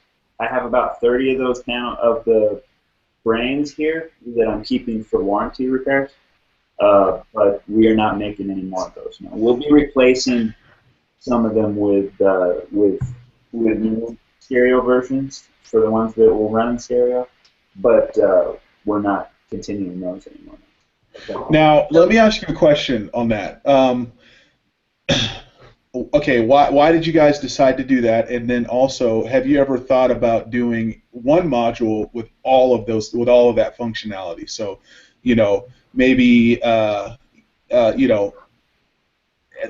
30 of those of the brains here that I'm keeping for warranty repairs. But we are not making any more of those now. We'll be replacing some of them with new stereo versions for the ones that will run in stereo, but we're not continuing those anymore. Now, let me ask you a question on that. Okay, why did you guys decide to do that? And then also, have you ever thought about doing one module with all of that functionality? So, you know, maybe you know,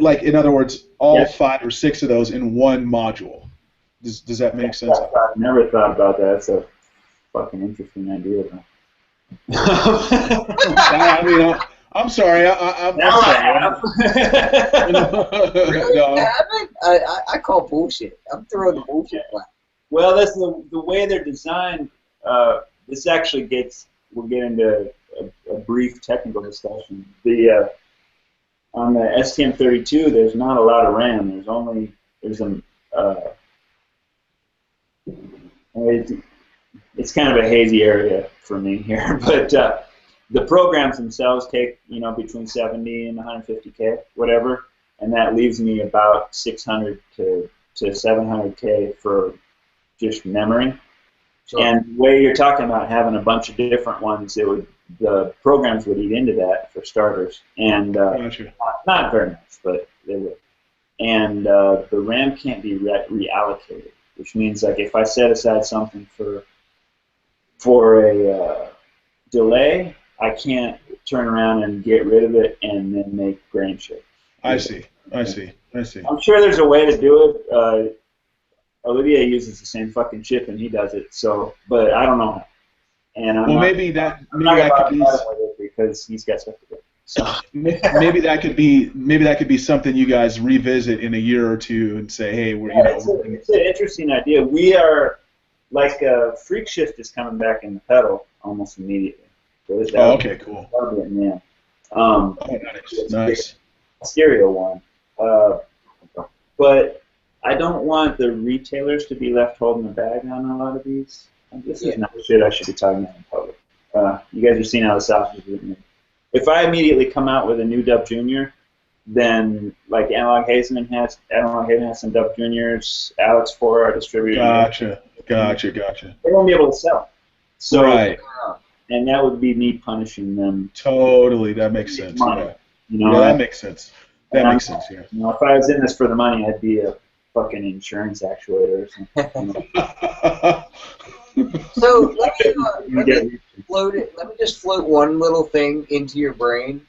like in other words, all 5 or 6 of those in one module. Does that make sense? I've never thought about that. That's a fucking interesting idea, though. I mean, I'm sorry. I'm sorry. Really? No. I call bullshit. I'm throwing the bullshit flag. Well, that's the way they're designed. This actually we'll get into a brief technical discussion. On the STM32, there's not a lot of RAM. It's kind of a hazy area for me here, but the programs themselves take between 70 and 150K, whatever, and that leaves me about 600 to 700K for just memory. Sure. And the way you're talking about having a bunch of different ones, the programs would eat into that for starters, and not very much, but they would. And the RAM can't be reallocated, which means like if I set aside something for a delay, I can't turn around and get rid of it and then make grain shift. I see. I'm sure there's a way to do it. Olivier uses the same fucking chip and he does it. So, but I don't know how. And maybe that could be because he's got stuff to do. So maybe that could be something you guys revisit in a year or two and say, hey, it's an interesting idea. We are like Freak Shift is coming back in the pedal almost immediately. So okay, cool. Nice. Stereo one. But I don't want the retailers to be left holding the bag on a lot of these. This is not shit I should be talking about in public. You guys are seeing how the South is written. If I immediately come out with a new Dub Junior, then like Analog Hazen has some Dub Juniors, Alex for our distributor. Gotcha. They won't be able to sell. So, right. And that would be me punishing them. Totally, that makes sense. Yeah. You know, yeah, that makes sense. That makes sense. Yeah. You know, if I was in this for the money, I'd be a fucking insurance actuator or something. You know? So let me just float one little thing into your brain,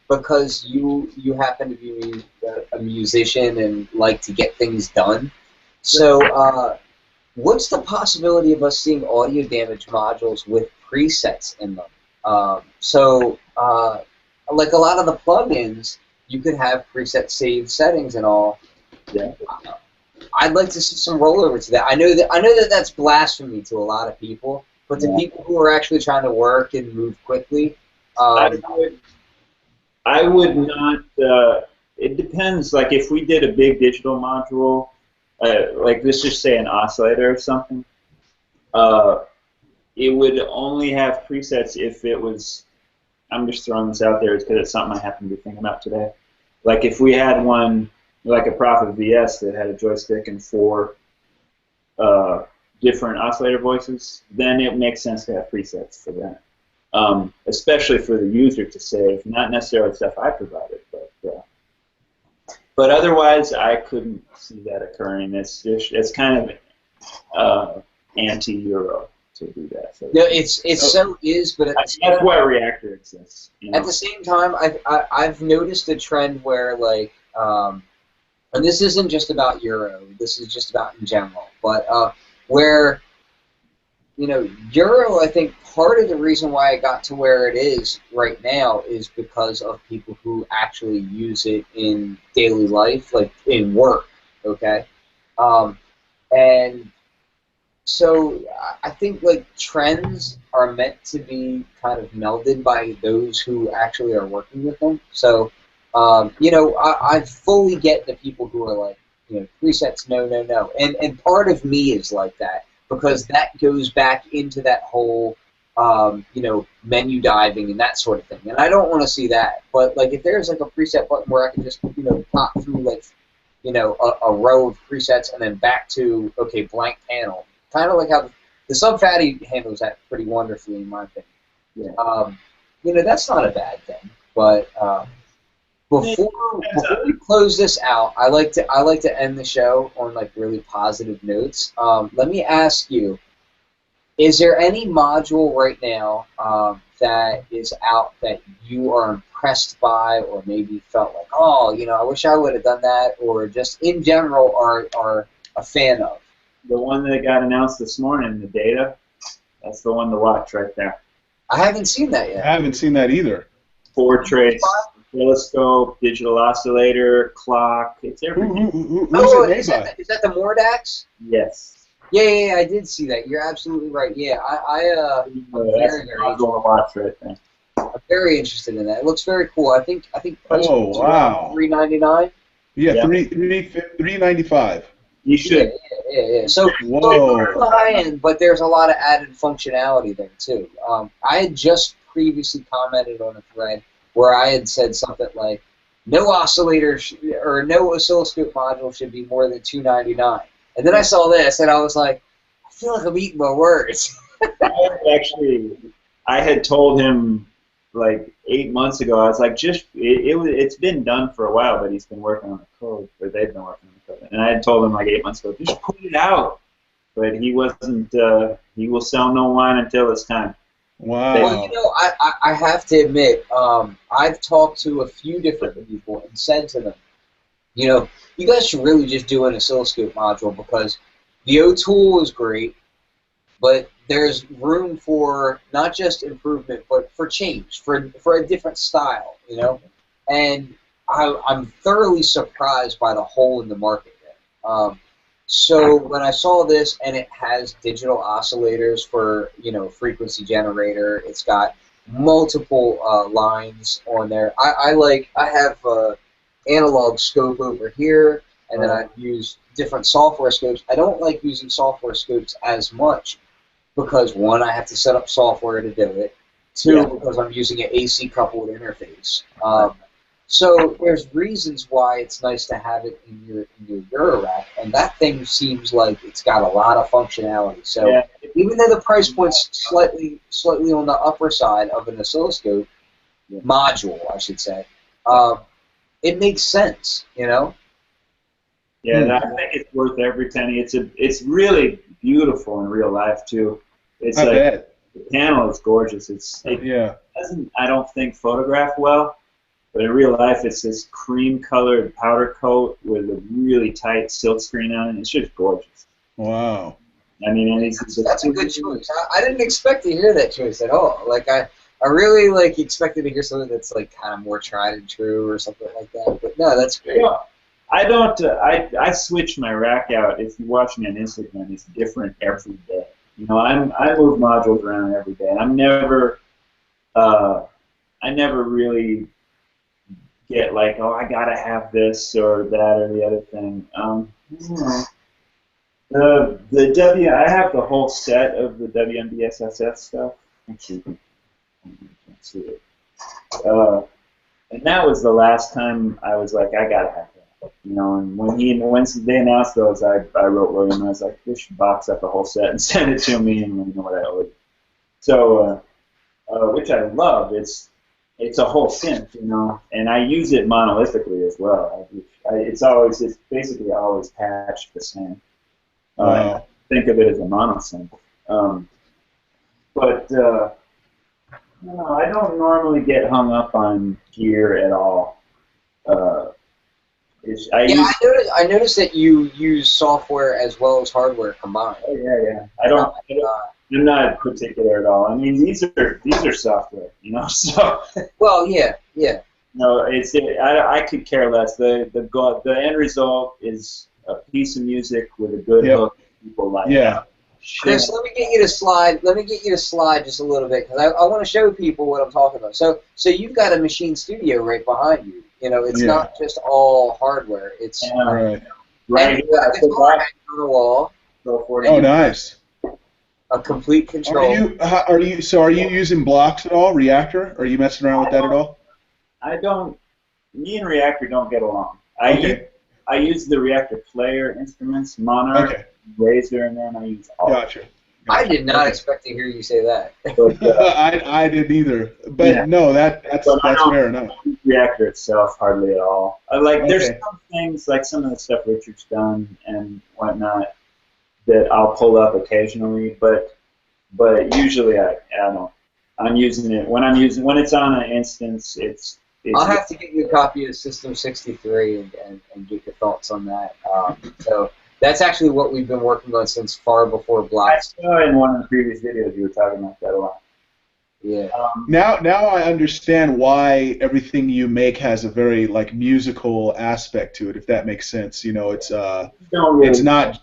because you happen to be a musician and like to get things done. So what's the possibility of us seeing audio damage modules with presets in them? Like a lot of the plugins, you could have preset saved settings and all. Yeah. I'd like to see some rollover to that. I know that that's blasphemy to a lot of people, but to people who are actually trying to work and move quickly, I would not. It depends. Like if we did a big digital module, like let's just say an oscillator or something, it would only have presets if it was. I'm just throwing this out there because it's something I happen to be thinking about today. Like if we had one, like a Prophet VS that had a joystick and 4 different oscillator voices, then it makes sense to have presets for that. Especially for the user to save, not necessarily stuff I provided, but otherwise I couldn't see that occurring. It's kind of anti-Euro to do that. So no, but that's why Reactor exists. You know? At the same time, I've noticed a trend where like, and this isn't just about Euro, this is just about in general, but where, you know, Euro, I think part of the reason why it got to where it is right now is because of people who actually use it in daily life, like in work, okay? And so I think like trends are meant to be kind of melded by those who actually are working with them. So, you know, I fully get the people who are like, you know, presets, no. And part of me is like that because that goes back into that whole, you know, menu diving and that sort of thing. And I don't want to see that. But like if there's like a preset button where I can just, you know, pop through like, you know, a row of presets and then back to, okay, blank panel. Kind of like how the Subfatty handles that pretty wonderfully, in my opinion. Yeah. You know, that's not a bad thing. But before we close this out, I like to end the show on like really positive notes. Let me ask you: is there any module right now that is out that you are impressed by, or maybe felt like, oh, you know, I wish I would have done that, or just in general are a fan of? The one that got announced this morning, the Data, that's the one to watch right there. I haven't seen that yet. I haven't seen that either. 4 trace, oscilloscope, digital oscillator, clock, it's everything. Is that the Mordax? Yes. Yeah, I did see that. You're absolutely right. Yeah, I'm very interested in that. It looks very cool. I think price was wow. $399. Yeah, $395. You should. Yeah. So high end, but there's a lot of added functionality there too. I had just previously commented on a thread where I had said something like, no oscillator or no oscilloscope module should be more than $299. And then I saw this and I was like, I feel like I'm eating my words. I had told him like 8 months ago. I was like, it's been done for a while, but he's been working on the code, or they've been working on the code. And I had told him like 8 months ago, just put it out. But he wasn't. He will sell no wine until it's time. Wow. Well, you know, I have to admit, I've talked to a few different people and said to them, you know, you guys should really just do an oscilloscope module because the O-Tool is great, but there's room for not just improvement, but for change, for a different style, you know? And I'm thoroughly surprised by the hole in the market there. So when I saw this, and it has digital oscillators for, you know, frequency generator, it's got multiple lines on there. I have analog scope over here, and then I use different software scopes. I don't like using software scopes as much, because one, I have to set up software to do it. Two, because I'm using an AC coupled interface. So there's reasons why it's nice to have it in your Eurorack, and that thing seems like it's got a lot of functionality. So even though the price point's slightly on the upper side of an oscilloscope module, I should say, it makes sense, you know. Yeah, I think it's worth every penny. It's really beautiful in real life too. It's the panel is gorgeous. It doesn't, I don't think, photograph well. But in real life, it's this cream-colored powder coat with a really tight silk screen on it. It's just gorgeous. Wow. I mean, and that's a good choice. I didn't expect to hear that choice at all. Like I really expected to hear something that's kind of more tried and true or something like that. But no, that's great. Yeah. I don't. I switch my rack out. If you watch me on Instagram, it's different every day. You know, I move modules around every day. I never really get oh, I gotta have this or that or the other thing. I have the whole set of the WMDSSS stuff. Actually, I can't see it. And that was the last time I was like, I gotta have that. You know, and when they announced those, I wrote William and I was like, they should box up the whole set and send it to me and let me know what I owed. So, which I love. It's a whole synth, you know, and I use it monolithically as well. It's basically always patched the same. Think of it as a monosynth. But no, I don't normally get hung up on gear at all. I noticed that you use software as well as hardware combined. Oh, yeah. I'm not particular at all. I mean, these are software, you know. So. Well, yeah. No, I could care less. The end result is a piece of music with a good hook. People like. Yeah. Chris, let me get you to slide. Just a little bit because I want to show people what I'm talking about. So you've got a machine studio right behind you. You know, it's not just all hardware. It's right. And you've got a guitar hanging on the wall. Oh, nice. A complete control. Are you using blocks at all? Reactor? Are you messing around with that at all? I don't. Me and Reactor don't get along. I use the Reactor player instruments, Monarch, Razor, and then I use all. Gotcha. I did not expect to hear you say that. But, I didn't either. But no, that's fair enough. Reactor itself hardly at all. There's some things like some of the stuff Richard's done and whatnot that I'll pull up occasionally, but usually I don't. I'm using it when it's on an instance. I'll have to get you a copy of System 63 and get your thoughts on that. So that's actually what we've been working on since far before Blocks. I saw in one of the previous videos you were talking about that a lot. Yeah. Now I understand why everything you make has a very musical aspect to it, if that makes sense. You know, it's not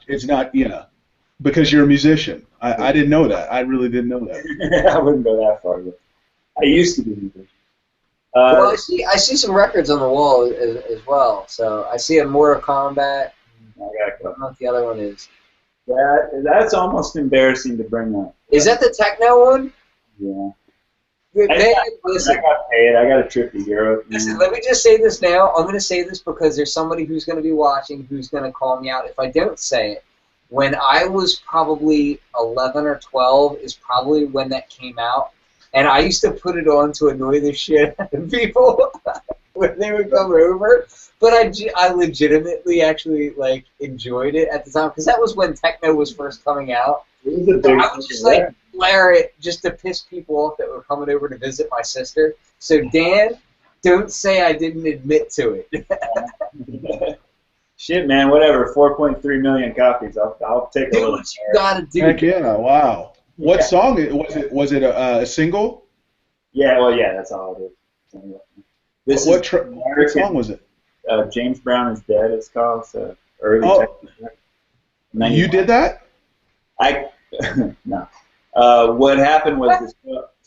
because you're a musician. I didn't know that. I really didn't know that. I wouldn't go that far, but I used to be a musician. Well, I see some records on the wall as well. So I see a Mortal Kombat. I don't know what the other one is. That's almost embarrassing to bring up. Is that the techno one? Yeah. Listen, I got paid. I got a trip to Europe. Listen, let me just say this now. I'm going to say this because there's somebody who's going to be watching who's going to call me out if I don't say it. When I was probably 11 or 12 is probably when that came out. And I used to put it on to annoy the shit out of people when they would come over. But I legitimately actually enjoyed it at the time because that was when techno was first coming out. I would just blare it just to piss people off that were coming over to visit my sister. So Dan, don't say I didn't admit to it. Shit, man, whatever. 4.3 million copies. I'll take a little. You gotta do. Heck yeah! Wow. What song was it? A single? Yeah. Well, yeah. That's all I did. What song was it? James Brown is Dead. It's called. So early. You did that? No. What happened was this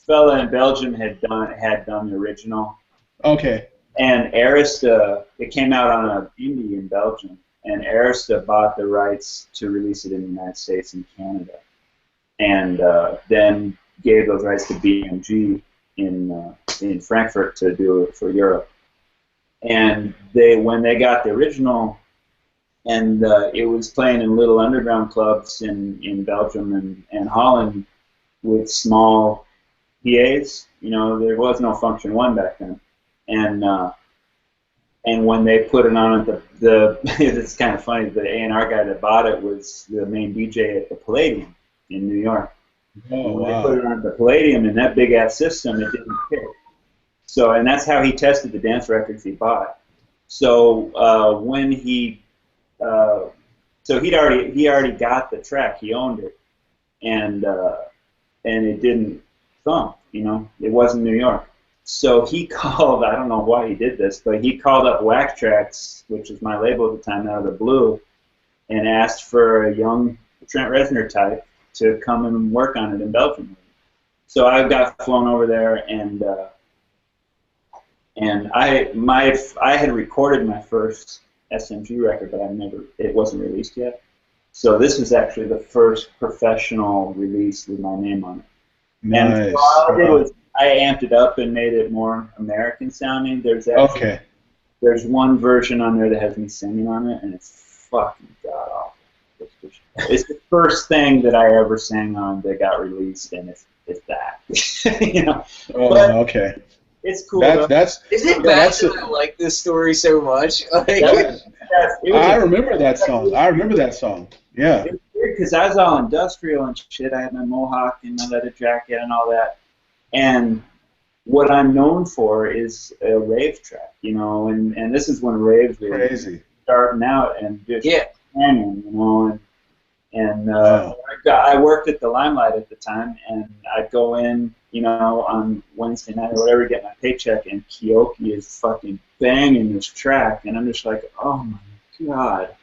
fella in Belgium had done the original. Okay. And Arista, it came out on an indie in Belgium, and Arista bought the rights to release it in the United States and Canada. and then gave those rights to BMG in Frankfurt to do it for Europe. And when they got the original, and it was playing in little underground clubs in Belgium and Holland with small PAs. You know, there was no Function 1 back then. And when they put it on it's kind of funny, the A&R guy that bought it was the main DJ at the Palladium in New York. Oh, when wow. they put it on the Palladium in that big ass system, it didn't kick. So, and that's how he tested the dance records he bought. So when he he'd already got the track, he owned it, and it didn't thump, you know, it wasn't New York. So he called, I don't know why he did this, but he called up Wax Tracks, which was my label at the time, out of the blue, and asked for a young Trent Reznor type to come and work on it in Belgium. So I got flown over there, and I had recorded my first SMG record, but it wasn't released yet. So this was actually the first professional release with my name on it. Nice. And all I did was I amped it up and made it more American sounding. There's one version on there that has me singing on it, and it's fucking god awful. It's the first thing that I ever sang on that got released, and it's that. You know. Oh, but okay. It's cool. Is it bad that I like this story so much? Like, I remember that song. Yeah. It was weird because I was all industrial and shit. I had my mohawk and my leather jacket and all that. And what I'm known for is a rave track, you know, and this is when raves were Crazy. starting out and just hanging, you know, and wow. I worked at the Limelight at the time, and I'd go in, you know, on Wednesday night or whatever, get my paycheck, and Kyoki is fucking banging this track, and I'm just like, oh my god,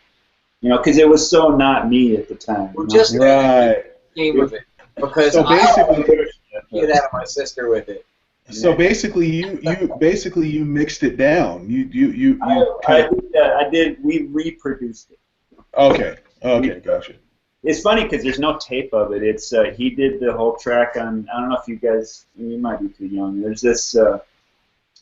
you know, because it was so not me at the time. Well, just right. Game with it, because so basically, get out of my sister with it. So basically, you mixed it down. I did. We reproduced it. Okay, gotcha. It's funny because there's no tape of it. It's he did the whole track on. I don't know if you guys. You might be too young. There's this.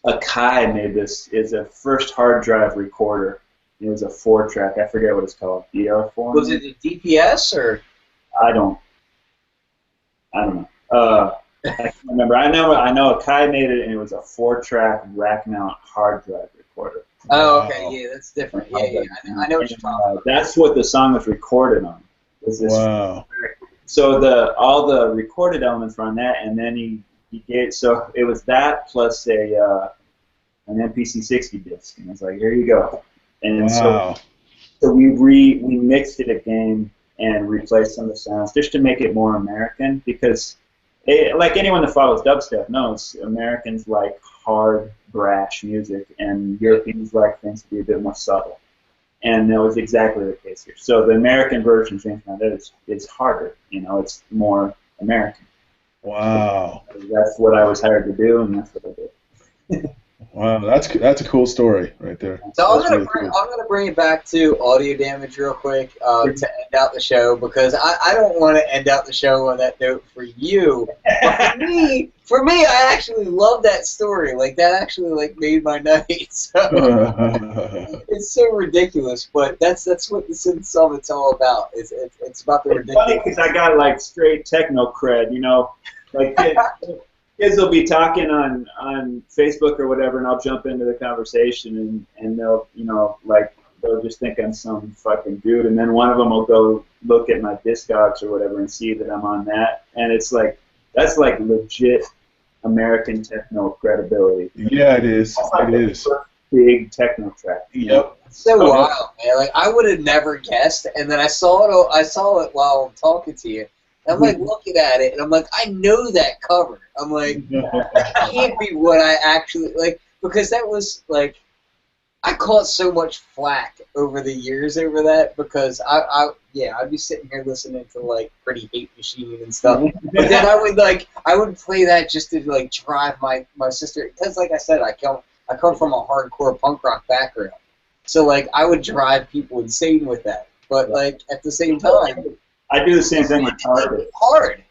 Akai made this. Is a first hard drive recorder. It was a 4-track. I forget what it's called. DR4. Was it a DPS or? I don't know. I can't remember. I know Akai made it, and it was a 4-track rack mount hard drive recorder. Oh, okay, yeah, that's different. Yeah, I know what you're talking about. That's what the song was recorded on. Wow. So all the recorded elements were on that, and then he gave, so it was that plus an MPC-60 disc, and I was like, here you go. And wow. so we mixed it again and replaced some of the sounds just to make it more American, because like anyone that follows dubstep knows, Americans like hard, brash music, and Europeans like things to be a bit more subtle. And that was exactly the case here. So the American version, James Brown, is harder. You know, it's more American. Wow. That's what I was hired to do, and that's what I did. Wow, that's a cool story right there. So I'm gonna bring it back to audio damage real quick to end out the show, because I don't want to end out the show on that note for you. But for me, I actually love that story. Like, that actually like made my night. So it's so ridiculous, but that's what the SynthSummit's all about. It's about the ridiculous. It's funny because I got like straight techno cred, you know, like. Kids will be talking on Facebook or whatever, and I'll jump into the conversation, and they'll, you know, like, they'll just think I'm some fucking dude, and then one of them will go look at my Discogs or whatever and see that I'm on that, and it's like, that's like legit American techno credibility. Yeah, it is. Like it is. Big techno track. Yep. So wild, man. Like, I would have never guessed, and then I saw it while I'm talking to you. I'm like looking at it, and I'm like, I know that cover. I'm like, that can't be what I actually like, because that was like, I caught so much flack over the years over that, because I'd be sitting here listening to like Pretty Hate Machine and stuff, but then I would play that just to like drive my sister, because like I said, I come from a hardcore punk rock background, so like I would drive people insane with that, but like at the same time. I do the same thing with target. Hard.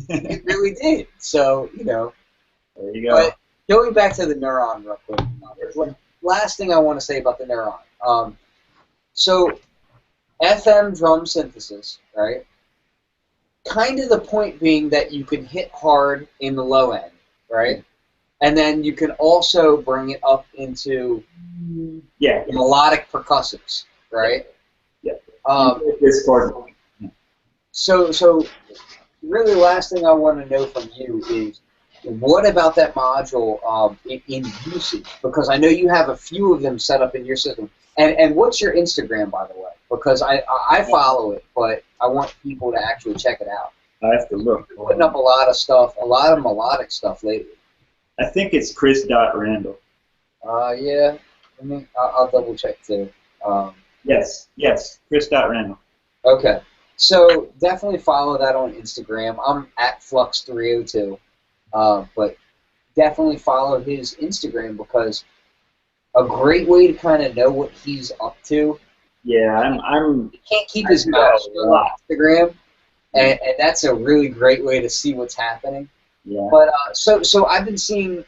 It really did. So, you know. There you go. But going back to the Neuron real quick. Last thing I want to say about the Neuron. So, FM drum synthesis, right? Kind of the point being that you can hit hard in the low end, right? And then you can also bring it up into melodic percussives, right? Yeah. So really, last thing I want to know from you is, what about that module in usage? Because I know you have a few of them set up in your system. And what's your Instagram, by the way? Because I follow it, but I want people to actually check it out. I have to look. You're putting up a lot of stuff, a lot of melodic stuff lately. I think it's Chris.Randall. Yeah. I'll double check too. Yes, Chris.Randall. Okay. So definitely follow that on Instagram. I'm at Flux302. But definitely follow his Instagram, because a great way to kind of know what he's up to. Yeah, He can't keep his mouth shut on Instagram, and that's a really great way to see what's happening. Yeah. But so I've been seeing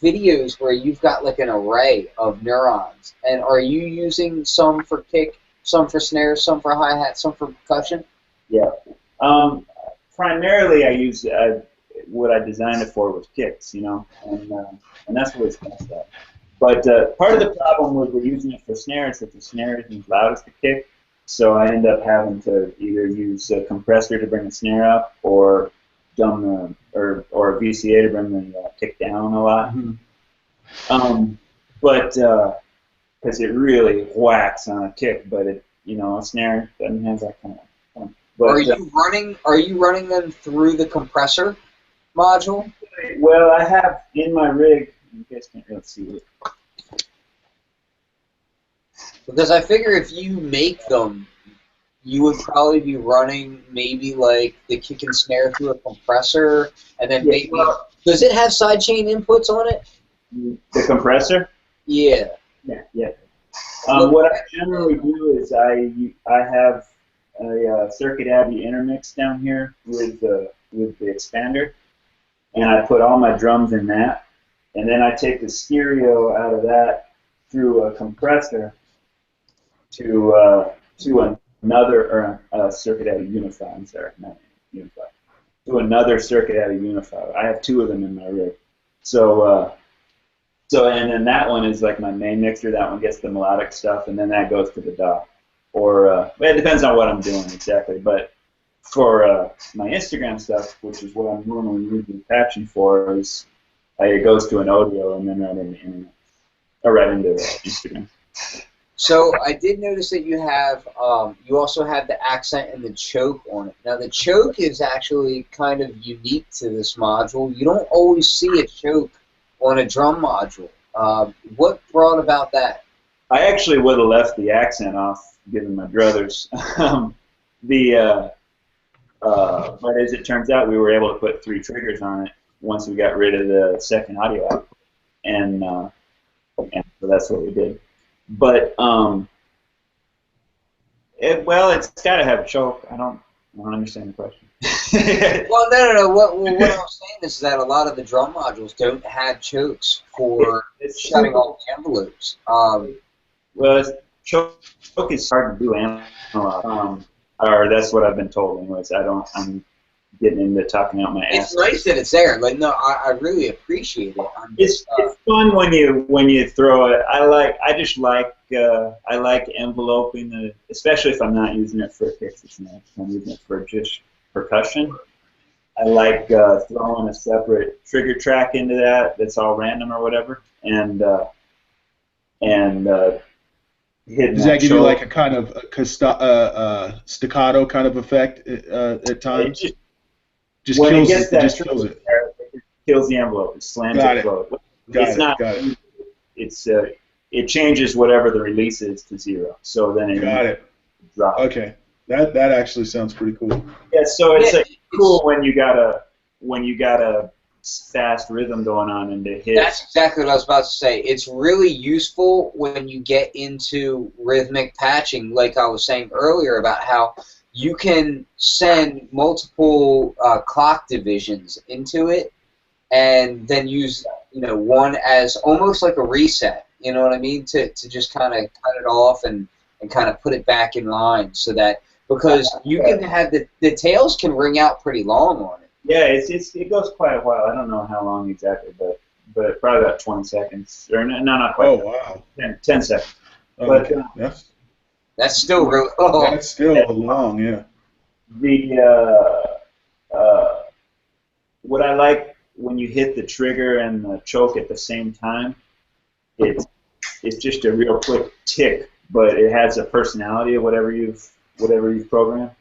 videos where you've got like an array of neurons, and are you using some for kick, some for snare, some for hi-hat, some for percussion? Yeah. Primarily I use what I designed it for was kicks, you know, and that's what it's messed up. But part of the problem with using it for snare is that the snare isn't as loud as the kick, so I end up having to either use a compressor to bring the snare up, or dumb or a VCA to bring the kick down a lot. Mm-hmm. But because it really whacks on a kick, but it, you know, a snare doesn't have that kind of fun. But, are you running them through the compressor module? Well, I have in my rig. You guys can't really see it. Because I figure if you make them, you would probably be running maybe like the kick and snare through a compressor, and then maybe. Does it have sidechain inputs on it? The compressor? Yeah. Yeah. What I generally do is I have a Circuit Abbey intermix down here with the expander, and I put all my drums in that, and then I take the stereo out of that through a compressor to another Circuit Abbey Unify. I'm sorry, not Unify. To another Circuit Abbey Unify. I have two of them in my rig. So and then that one is like my main mixer. That one gets the melodic stuff, and then that goes to the DAW. Or well, it depends on what I'm doing exactly. But for my Instagram stuff, which is what I'm normally using patching for, is it goes to an audio and then right into internet, or right into Instagram. So I did notice that you have, you also have the accent and the choke on it. Now the choke is actually kind of unique to this module. You don't always see a choke on a drum module. What brought about that? I actually would have left the accent off, given my druthers. But as it turns out, we were able to put 3 triggers on it once we got rid of the second audio output, and so that's what we did. But it's got to have a choke. I don't understand the question. Well, no. What I'm saying is that a lot of the drum modules don't have chokes for shutting off the envelopes. Well, choke is hard to do analog, or that's what I've been told. Anyways, I'm getting into talking out my ass. It's nice that it's there. Like, no, I really appreciate it. It's fun when you throw it. I like enveloping especially if I'm not using it for kicks. If I'm using it for just percussion. I like throwing a separate trigger track into that's all random or whatever, and hitting. Does that give you like a kind of staccato kind of effect at times? It just kills it. It kills the envelope. It slams it closed. It changes whatever the release is to 0. So then it drops. Okay, that actually sounds pretty cool. Yeah, so it's cool when you got a fast rhythm going on and to hit. That's exactly what I was about to say. It's really useful when you get into rhythmic patching, like I was saying earlier about how you can send multiple clock divisions into it, and then use one as almost like a reset. You know what I mean? To just kind of cut it off and kind of put it back in line, so that because you can have the tails can ring out pretty long on it. Yeah, it goes quite a while. I don't know how long exactly, but probably about 20 seconds. Or no, not quite. Oh, wow. 10 seconds. Oh, But okay. That's still really long. That's still long, yeah. What I like when you hit the trigger and the choke at the same time, it's just a real quick tick, but it has a personality of whatever you've programmed.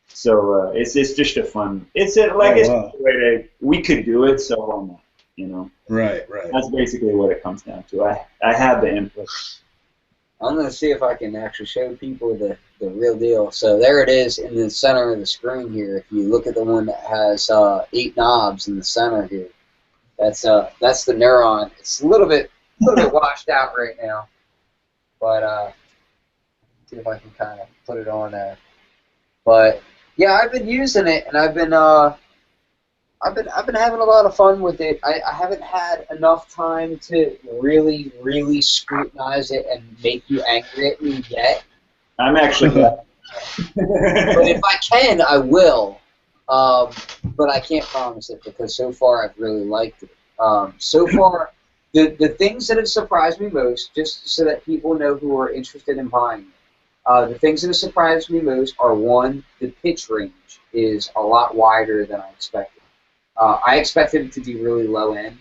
So it's just a fun. It's a way to we could do it, so why not? Right. That's basically what it comes down to. I have the input. I'm going to see if I can actually show people the real deal. So there it is in the center of the screen here. If you look at the one that has 8 knobs in the center here, that's the Neuron. It's a little bit washed out right now, but see if I can kind of put it on there. But yeah, I've been using it, and I've been having a lot of fun with it. I haven't had enough time to really, really scrutinize it and make you angry at me yet. I'm actually glad. But if I can, I will. But I can't promise it because so far I've really liked it. So far, the things that have surprised me most, just so that people know who are interested in buying it, the things that have surprised me most are, one, the pitch range is a lot wider than I expected. I expected it to be really low end,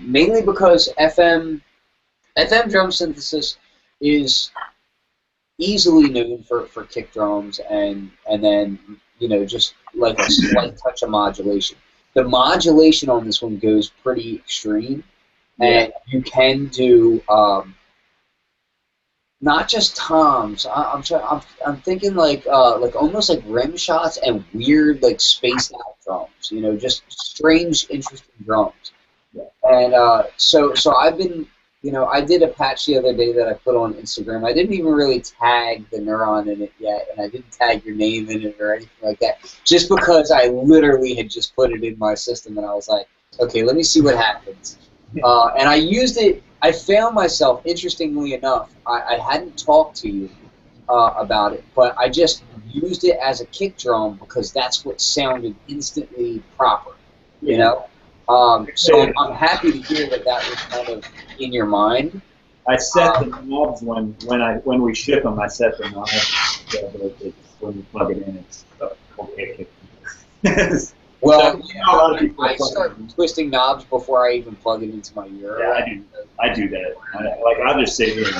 mainly because FM drum synthesis is easily known for kick drums and then just like a slight touch of modulation. The modulation on this one goes pretty extreme, and you can do not just toms. I'm thinking like almost like rim shots and weird like spaced out drums. Just strange, interesting drums. Yeah. And so I've been, I did a patch the other day that I put on Instagram. I didn't even really tag the Neuron in it yet, and I didn't tag your name in it or anything like that, just because I literally had just put it in my system, and I was like, okay, let me see what happens. And I used it. I found myself, interestingly enough, I hadn't talked to you about it, but I just used it as a kick drum because that's what sounded instantly proper, So I'm happy to hear that was kind of in your mind. I set the knobs when we ship them. I set the knobs when you plug it in. It's okay. Well, I start twisting knobs before I even plug it into my ear. Yeah, I do that. I'll just sit here.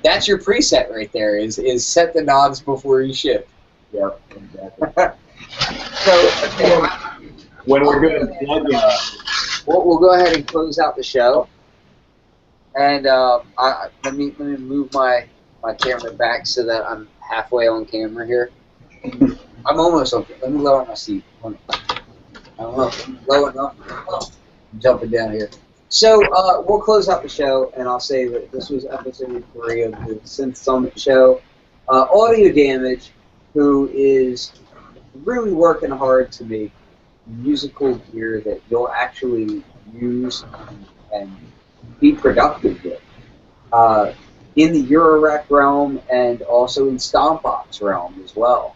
That's your preset right there. Is set the knobs before you ship. Yep, exactly. So when we're doing plug-in, we'll go ahead and close out the show. And let me move my camera back so that I'm halfway on camera here. I'm almost okay. Let me lower my seat. I don't know. Low enough. I'm jumping down here. So we'll close out the show, and I'll say that this was episode 3 of the Synth Summit Show. Audio Damage, who is really working hard to make musical gear that you'll actually use and be productive with. In the Eurorack realm and also in Stompbox realm as well.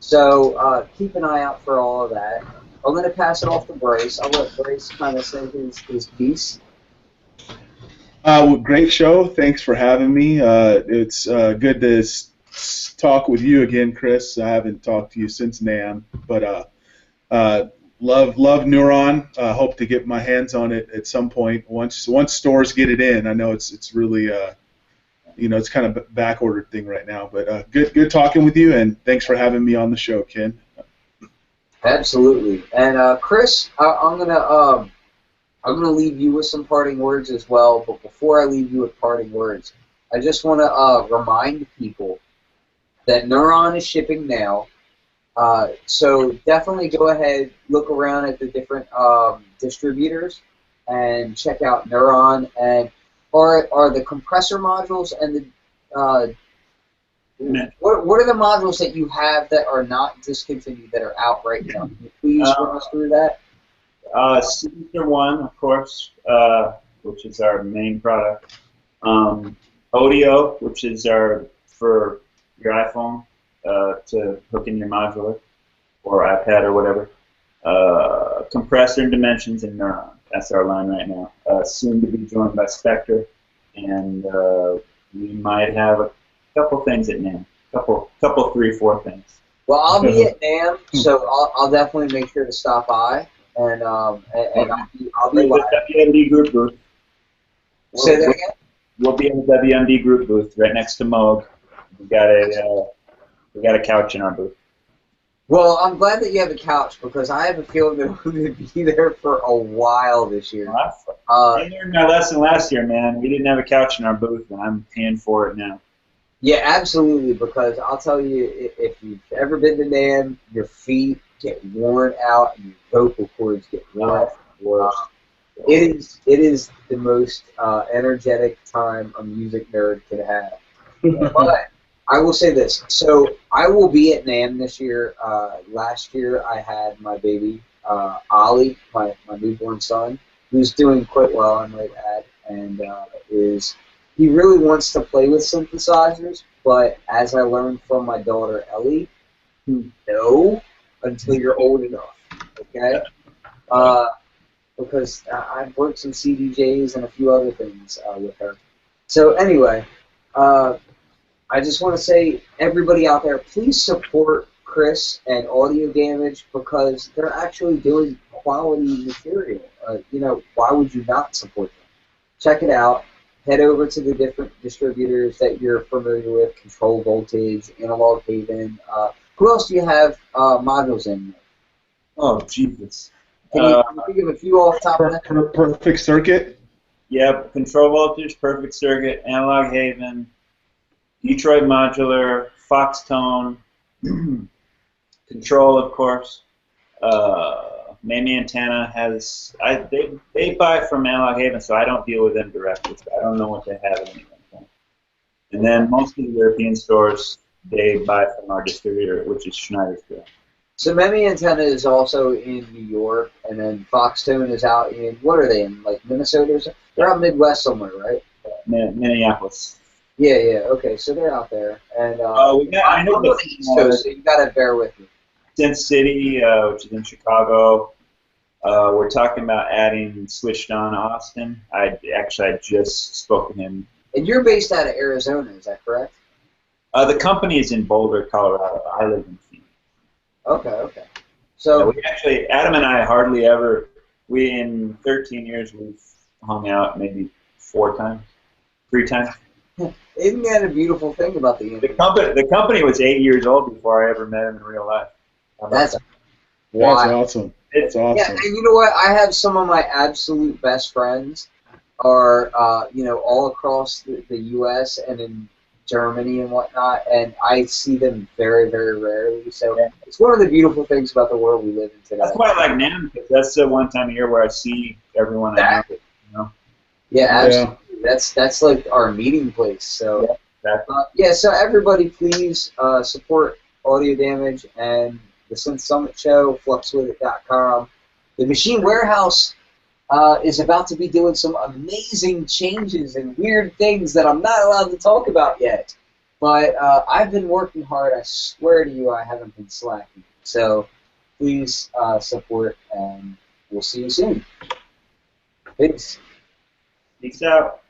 So keep an eye out for all of that. I'm going to pass it off to Brace. I'll let Brace kind of say his piece. Well, great show. Thanks for having me. It's good to talk with you again, Chris. I haven't talked to you since NAMM, but love Neuron. Hope to get my hands on it at some point. Once stores get it in, I know it's really it's kind of a back-ordered thing right now. But good talking with you, and thanks for having me on the show, Ken. Absolutely. And Chris, I'm gonna leave you with some parting words as well. But before I leave you with parting words, I just want to remind people that Neuron is shipping now. So definitely go ahead, look around at the different distributors, and check out Neuron. And are the compressor modules and What are the modules that you have that are not discontinued that are out right now? Can you please run us through that? Signature One, of course, which is our main product. Audio, which is for your iPhone to hook in your modular or iPad or whatever. Compressor and Dimensions and Neuron. That's our line right now. Soon to be joined by Spectre, and we might have a couple things at NAMM. Couple, 3, 4 things. Well, I'll be at NAMM, so I'll definitely make sure to stop by, and I'll be live. The WMD group booth. Say that again? We'll be in the WMD group booth right next to Moog. We got a couch in our booth. Well, I'm glad that you have a couch because I have a feeling that we're going to be there for a while this year. I learned my lesson last year, man. We didn't have a couch in our booth, and I'm paying for it now. Yeah, absolutely, because I'll tell you, if you've ever been to NAMM, your feet get worn out and your vocal cords get worn out. It is the most energetic time a music nerd can have. But I will say this. So I will be at NAMM this year. Last year I had my baby, Ollie, my newborn son, who's doing quite well, I might add, and he really wants to play with synthesizers, but as I learned from my daughter Ellie, no, until you're old enough, okay? Because I've worked some CDJs and a few other things with her. So anyway, I just want to say, everybody out there, please support Chris and Audio Damage because they're actually doing quality material. Why would you not support them? Check it out. Head over to the different distributors that you're familiar with, Control Voltage, Analog Haven. Who else do you have modules in? Oh, Jesus. Can you think of a few off the top of that? Perfect Circuit? Yep, Control Voltage, Perfect Circuit, Analog Haven, Detroit Modular, Foxtone, Control, of course. Mamie Antenna has, they buy from Analog Haven, so I don't deal with them directly, so I don't know what they have in anything. And then most of the European stores, they buy from our distributor, which is Schneider's. So Mamie Antenna is also in New York, and then Foxtone is out in, what are they in, like Minnesota or something? They're out Midwest somewhere, right? Minneapolis. Yeah, okay, so they're out there. And I know the East Coast, so you got to bear with me. Synth City, which is in Chicago. We're talking about adding Switched On Austin. I just spoke with him. And you're based out of Arizona, is that correct? The company is in Boulder, Colorado. I live in Phoenix. Okay. So we actually, Adam and I hardly ever, in 13 years, we've hung out maybe 3 times. Isn't that a beautiful thing about the internet? The company was 8 years old before I ever met him in real life. That's wild. Awesome. It's awesome. Yeah, and you know what? I have some of my absolute best friends are, all across the U.S. and in Germany and whatnot, and I see them very, very rarely. So it's one of the beautiful things about the world we live in today. That's why I like NAMM, because that's the one time a year where I see everyone I know. Yeah, absolutely. Yeah. That's like our meeting place. So so everybody, please support Audio Damage and the Synth Summit Show, fluxwithit.com. The Machine Warehouse is about to be doing some amazing changes and weird things that I'm not allowed to talk about yet. But I've been working hard. I swear to you, I haven't been slacking. So please support, and we'll see you soon. Peace. Peace out.